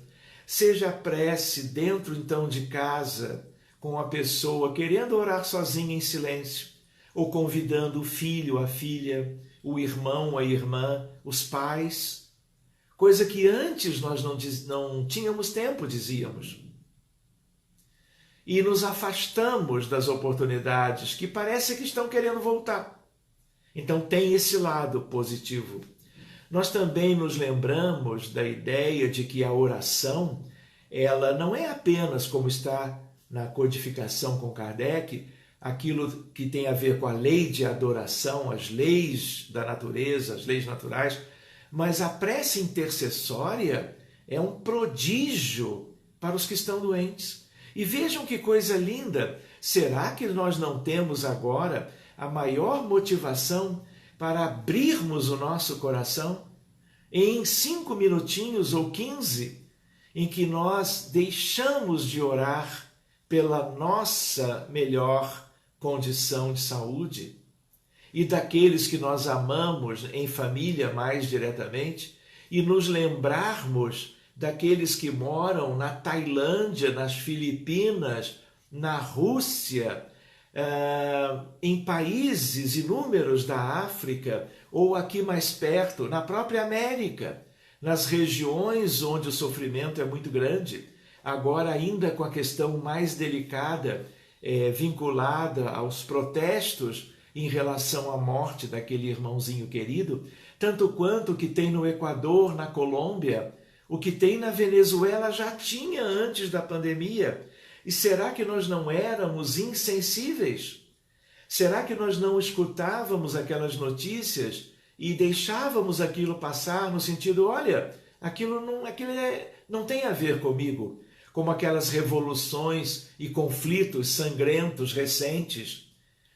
seja a prece dentro então de casa, com a pessoa querendo orar sozinha em silêncio, ou convidando o filho, a filha, o irmão, a irmã, os pais, coisa que antes nós não tínhamos tempo, dizíamos. E nos afastamos das oportunidades que parece que estão querendo voltar. Então tem esse lado positivo. Nós também nos lembramos da ideia de que a oração, ela não é apenas, como está na codificação com Kardec, aquilo que tem a ver com a lei de adoração, as leis da natureza, as leis naturais, mas a prece intercessória é um prodígio para os que estão doentes. E vejam que coisa linda! Será que nós não temos agora a maior motivação para abrirmos o nosso coração em 5 minutinhos ou 15, em que nós deixamos de orar pela nossa melhor condição de saúde e daqueles que nós amamos em família mais diretamente, e nos lembrarmos daqueles que moram na Tailândia, nas Filipinas, na Rússia, em países inúmeros da África, ou aqui mais perto, na própria América, nas regiões onde o sofrimento é muito grande, agora ainda com a questão mais delicada, vinculada aos protestos em relação à morte daquele irmãozinho querido, tanto quanto o que tem no Equador, na Colômbia, o que tem na Venezuela já tinha antes da pandemia. E será que nós não éramos insensíveis? Será que nós não escutávamos aquelas notícias e deixávamos aquilo passar no sentido, olha, aquilo não tem a ver comigo, como aquelas revoluções e conflitos sangrentos recentes,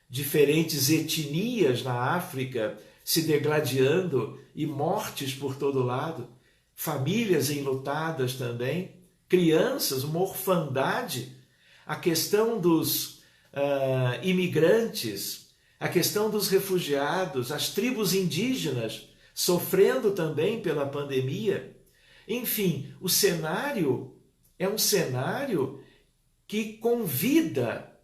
diferentes etnias na África se degladiando e mortes por todo lado, famílias enlutadas também, crianças, uma orfandade, a questão dos imigrantes, a questão dos refugiados, as tribos indígenas sofrendo também pela pandemia. Enfim, o cenário é um cenário que convida,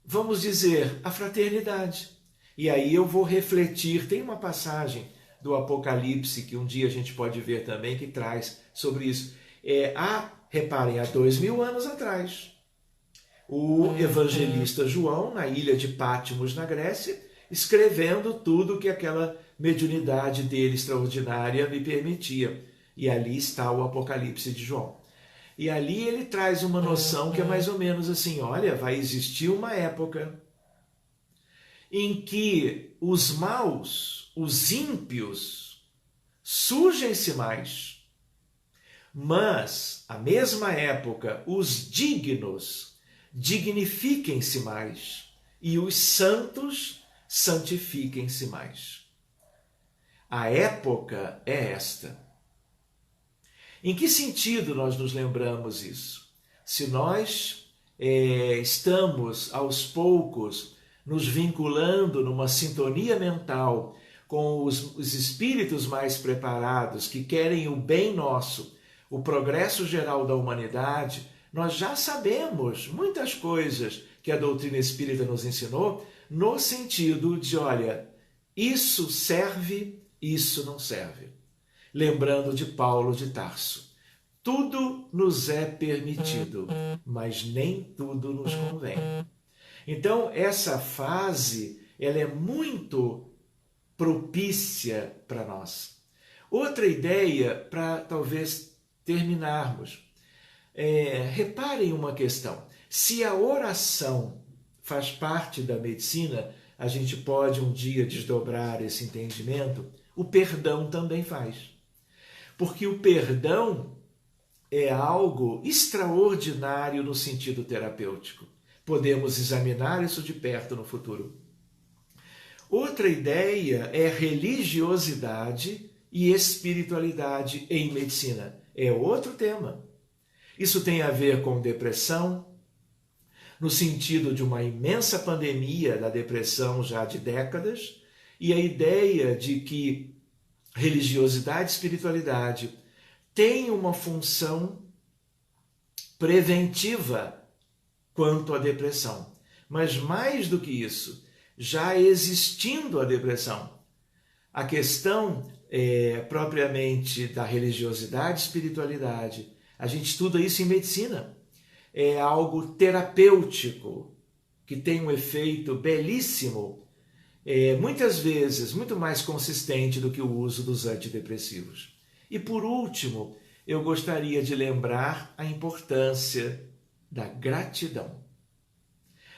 vamos dizer, a fraternidade. E aí eu vou refletir, tem uma passagem do Apocalipse que um dia a gente pode ver também que traz sobre isso. Reparem, há 2000 anos atrás, o evangelista João, na ilha de Patmos, na Grécia, escrevendo tudo que aquela mediunidade dele extraordinária me permitia. E ali está o Apocalipse de João. E ali ele traz uma noção que é mais ou menos assim, olha, vai existir uma época em que os maus, os ímpios, surgem-se mais, mas, à mesma época, os dignos dignifiquem-se mais e os santos santifiquem-se mais. A época é esta. Em que sentido nós nos lembramos isso? Se nós estamos, aos poucos, nos vinculando numa sintonia mental com os espíritos mais preparados, que querem o bem nosso, o progresso geral da humanidade, nós já sabemos muitas coisas que a doutrina espírita nos ensinou, no sentido de, olha, isso serve, isso não serve. Lembrando de Paulo de Tarso, tudo nos é permitido, mas nem tudo nos convém. Então, essa fase, ela é muito propícia para nós. Outra ideia, para talvez terminarmos. Reparem uma questão. Se a oração faz parte da medicina, a gente pode um dia desdobrar esse entendimento, o perdão também faz. Porque o perdão é algo extraordinário no sentido terapêutico. Podemos examinar isso de perto no futuro. Outra ideia é religiosidade e espiritualidade em medicina. É outro tema. Isso tem a ver com depressão, no sentido de uma imensa pandemia da depressão já de décadas, e a ideia de que religiosidade e espiritualidade têm uma função preventiva quanto à depressão. Mas mais do que isso, já existindo a depressão, a questão propriamente da religiosidade e espiritualidade, a gente estuda isso em medicina, é algo terapêutico, que tem um efeito belíssimo, muitas vezes muito mais consistente do que o uso dos antidepressivos. E por último, eu gostaria de lembrar a importância da gratidão.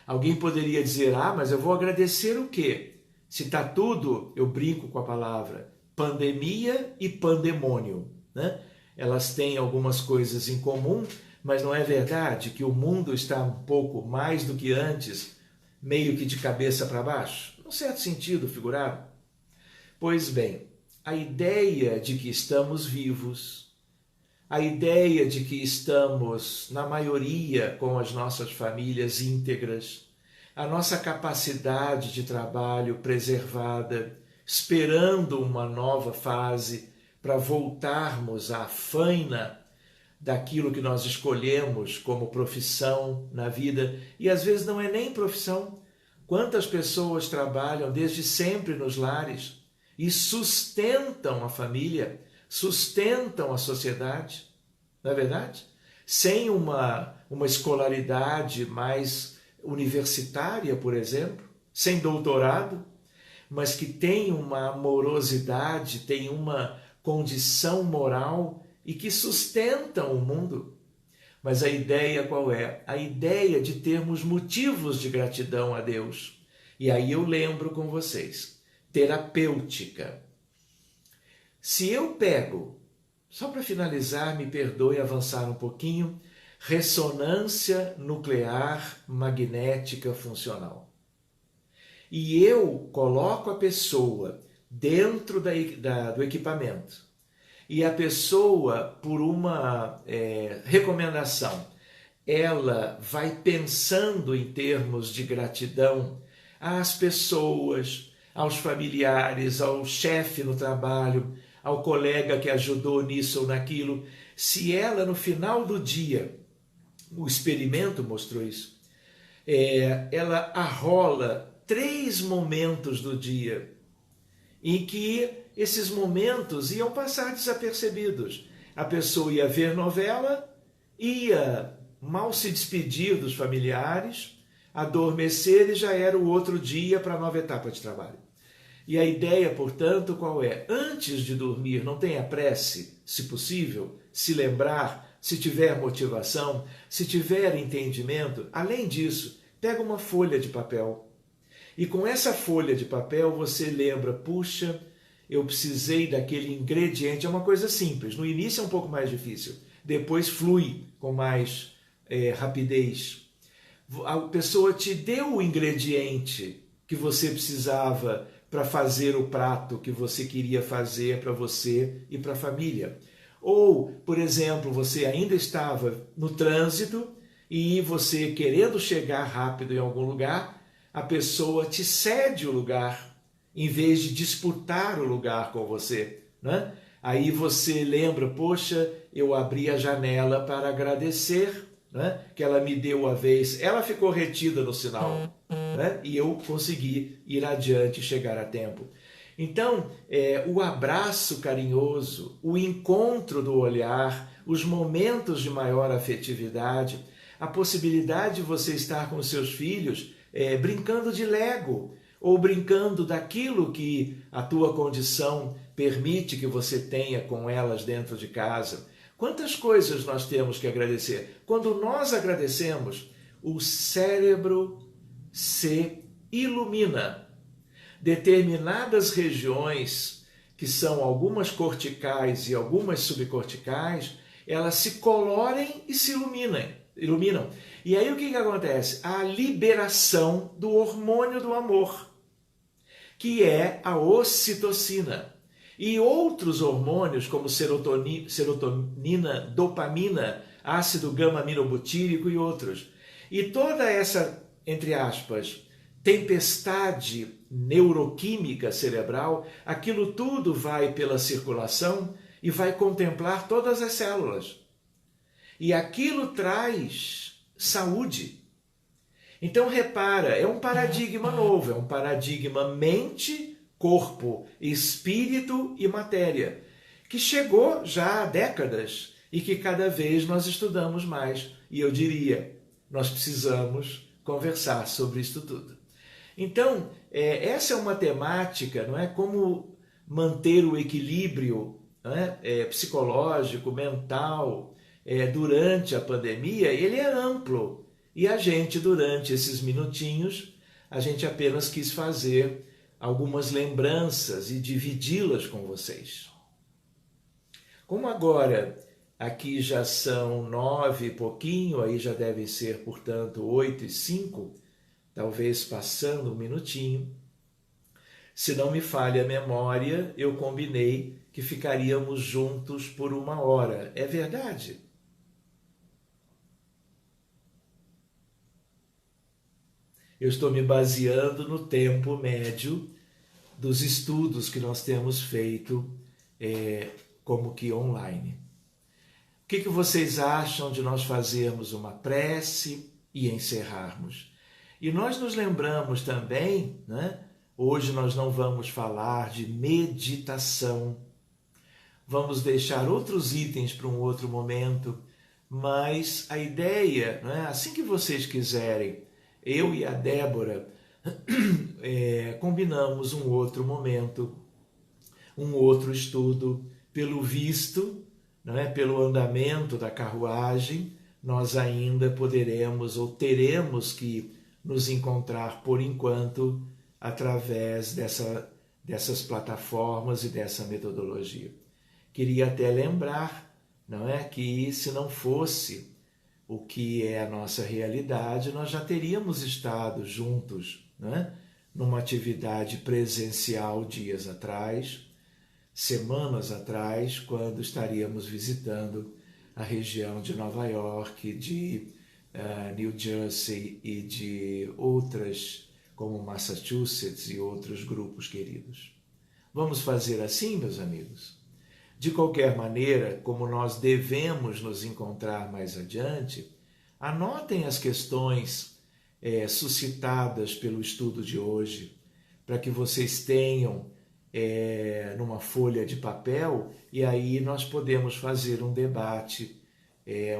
Alguém poderia dizer, mas eu vou agradecer o quê? Se está tudo, eu brinco com a palavra, pandemia e pandemônio, né? Elas têm algumas coisas em comum, mas não é verdade que o mundo está um pouco mais do que antes, meio que de cabeça para baixo? Num certo sentido, figurado. Pois bem, a ideia de que estamos vivos, a ideia de que estamos, na maioria, com as nossas famílias íntegras, a nossa capacidade de trabalho preservada, esperando uma nova fase para voltarmos à faina daquilo que nós escolhemos como profissão na vida. E às vezes não é nem profissão. Quantas pessoas trabalham desde sempre nos lares e sustentam a família, sustentam a sociedade, não é verdade? Sem uma escolaridade mais universitária, por exemplo, sem doutorado, mas que tem uma amorosidade, tem uma condição moral e que sustentam o mundo. Mas a ideia qual é? A ideia de termos motivos de gratidão a Deus. E aí eu lembro com vocês, terapêutica. Se eu pego, só para finalizar, me perdoe avançar um pouquinho, ressonância nuclear magnética funcional. E eu coloco a pessoa dentro do equipamento, e a pessoa, por uma recomendação, ela vai pensando em termos de gratidão às pessoas, aos familiares, ao chefe no trabalho, ao colega que ajudou nisso ou naquilo. Se ela, no final do dia, o experimento mostrou isso, ela arrola 3 momentos do dia em que esses momentos iam passar desapercebidos. A pessoa ia ver novela, ia mal se despedir dos familiares, adormecer e já era o outro dia para a nova etapa de trabalho. E a ideia, portanto, qual é? Antes de dormir, não tenha presse, se possível, se lembrar, se tiver motivação, se tiver entendimento. Além disso, pega uma folha de papel. E com essa folha de papel você lembra, puxa, eu precisei daquele ingrediente. É uma coisa simples. No início é um pouco mais difícil. Depois flui com mais rapidez. A pessoa te deu o ingrediente que você precisava para fazer o prato que você queria fazer para você e para a família. Ou, por exemplo, você ainda estava no trânsito e você querendo chegar rápido em algum lugar, a pessoa te cede o lugar em vez de disputar o lugar com você, né? Aí você lembra, poxa, eu abri a janela para agradecer, né? Que ela me deu a vez, ela ficou retida no sinal, né? E eu consegui ir adiante e chegar a tempo. Então, o abraço carinhoso, o encontro do olhar, os momentos de maior afetividade, a possibilidade de você estar com seus filhos brincando de Lego, ou brincando daquilo que a tua condição permite que você tenha com elas dentro de casa. Quantas coisas nós temos que agradecer? Quando nós agradecemos, o cérebro se ilumina. Determinadas regiões, que são algumas corticais e algumas subcorticais, elas se colorem e se iluminam. E aí o que acontece? A liberação do hormônio do amor, que é a ocitocina. E outros hormônios, como serotonina, dopamina, ácido gama-aminobutírico e outros. E toda essa, entre aspas, tempestade neuroquímica cerebral, aquilo tudo vai pela circulação e vai contemplar todas as células. E aquilo traz saúde. Então repara, é um paradigma novo, é um paradigma mente, corpo, espírito e matéria, que chegou já há décadas e que cada vez nós estudamos mais. E eu diria, nós precisamos conversar sobre isso tudo. Então, essa é uma temática, não é? Como manter o equilíbrio, não é? Psicológico, mental, durante a pandemia, ele é amplo. E a gente, durante esses minutinhos, a gente apenas quis fazer algumas lembranças e dividi-las com vocês. Como agora aqui já são 9 e pouquinho, aí já devem ser, portanto, 8:05, talvez passando um minutinho. Se não me falha a memória, eu combinei que ficaríamos juntos por 1 hora. É verdade? Eu estou me baseando no tempo médio dos estudos que nós temos feito como que online. O que vocês acham de nós fazermos uma prece e encerrarmos? E nós nos lembramos também, né? Hoje nós não vamos falar de meditação, vamos deixar outros itens para um outro momento, mas a ideia, né? Assim que vocês quiserem, eu e a Débora combinamos um outro momento, um outro estudo. Pelo visto, pelo andamento da carruagem, nós ainda poderemos ou teremos que nos encontrar por enquanto através dessas plataformas e dessa metodologia. Queria até lembrar, que se não fosse o que é a nossa realidade, nós já teríamos estado juntos, numa atividade presencial dias atrás, semanas atrás, quando estaríamos visitando a região de Nova York, de New Jersey e de outras, como Massachusetts e outros grupos queridos. Vamos fazer assim, meus amigos? De qualquer maneira, como nós devemos nos encontrar mais adiante, anotem as questões suscitadas pelo estudo de hoje, para que vocês tenham numa folha de papel, e aí nós podemos fazer um debate,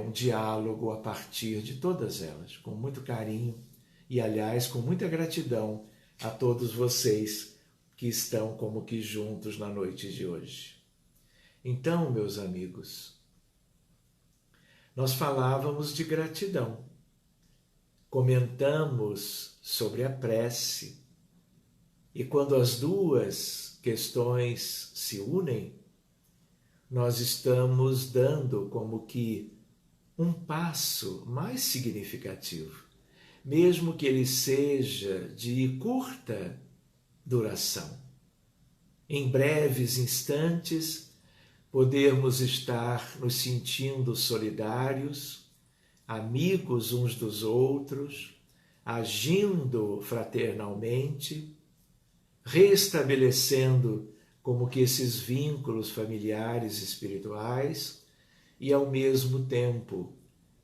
um diálogo a partir de todas elas, com muito carinho e, aliás, com muita gratidão a todos vocês que estão como que juntos na noite de hoje. Então, meus amigos, nós falávamos de gratidão, comentamos sobre a prece, e quando as duas questões se unem, nós estamos dando como que um passo mais significativo, mesmo que ele seja de curta duração. Em breves instantes, podermos estar nos sentindo solidários, amigos uns dos outros, agindo fraternalmente, restabelecendo como que esses vínculos familiares e espirituais e, ao mesmo tempo,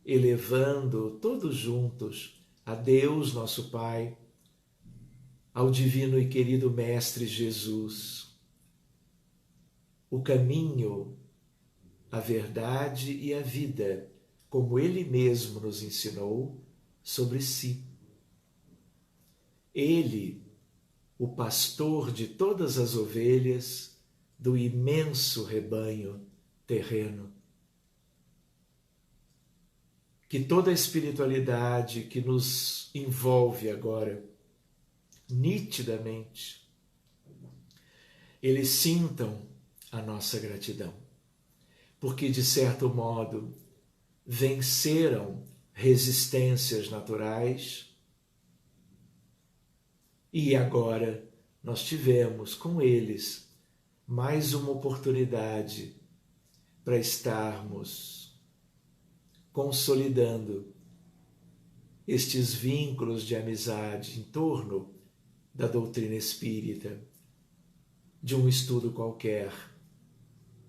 elevando todos juntos a Deus, nosso Pai, ao divino e querido Mestre Jesus, o caminho, a verdade e a vida, como Ele mesmo nos ensinou sobre si. Ele, o pastor de todas as ovelhas do imenso rebanho terreno. Que toda a espiritualidade que nos envolve agora, nitidamente, eles sintam a nossa gratidão, porque, de certo modo, venceram resistências naturais e agora nós tivemos com eles mais uma oportunidade para estarmos consolidando estes vínculos de amizade em torno da doutrina espírita, de um estudo qualquer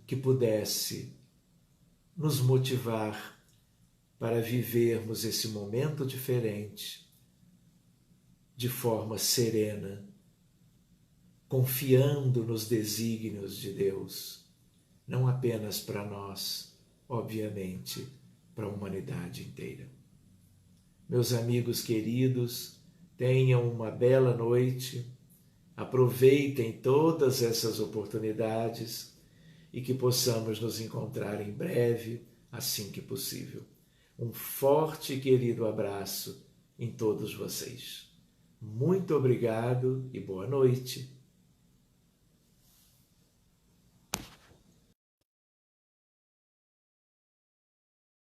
que pudesse nos motivar para vivermos esse momento diferente de forma serena, confiando nos desígnios de Deus, não apenas para nós, obviamente, para a humanidade inteira. Meus amigos queridos, tenham uma bela noite, aproveitem todas essas oportunidades e que possamos nos encontrar em breve, assim que possível. Um forte e querido abraço em todos vocês. Muito obrigado e boa noite.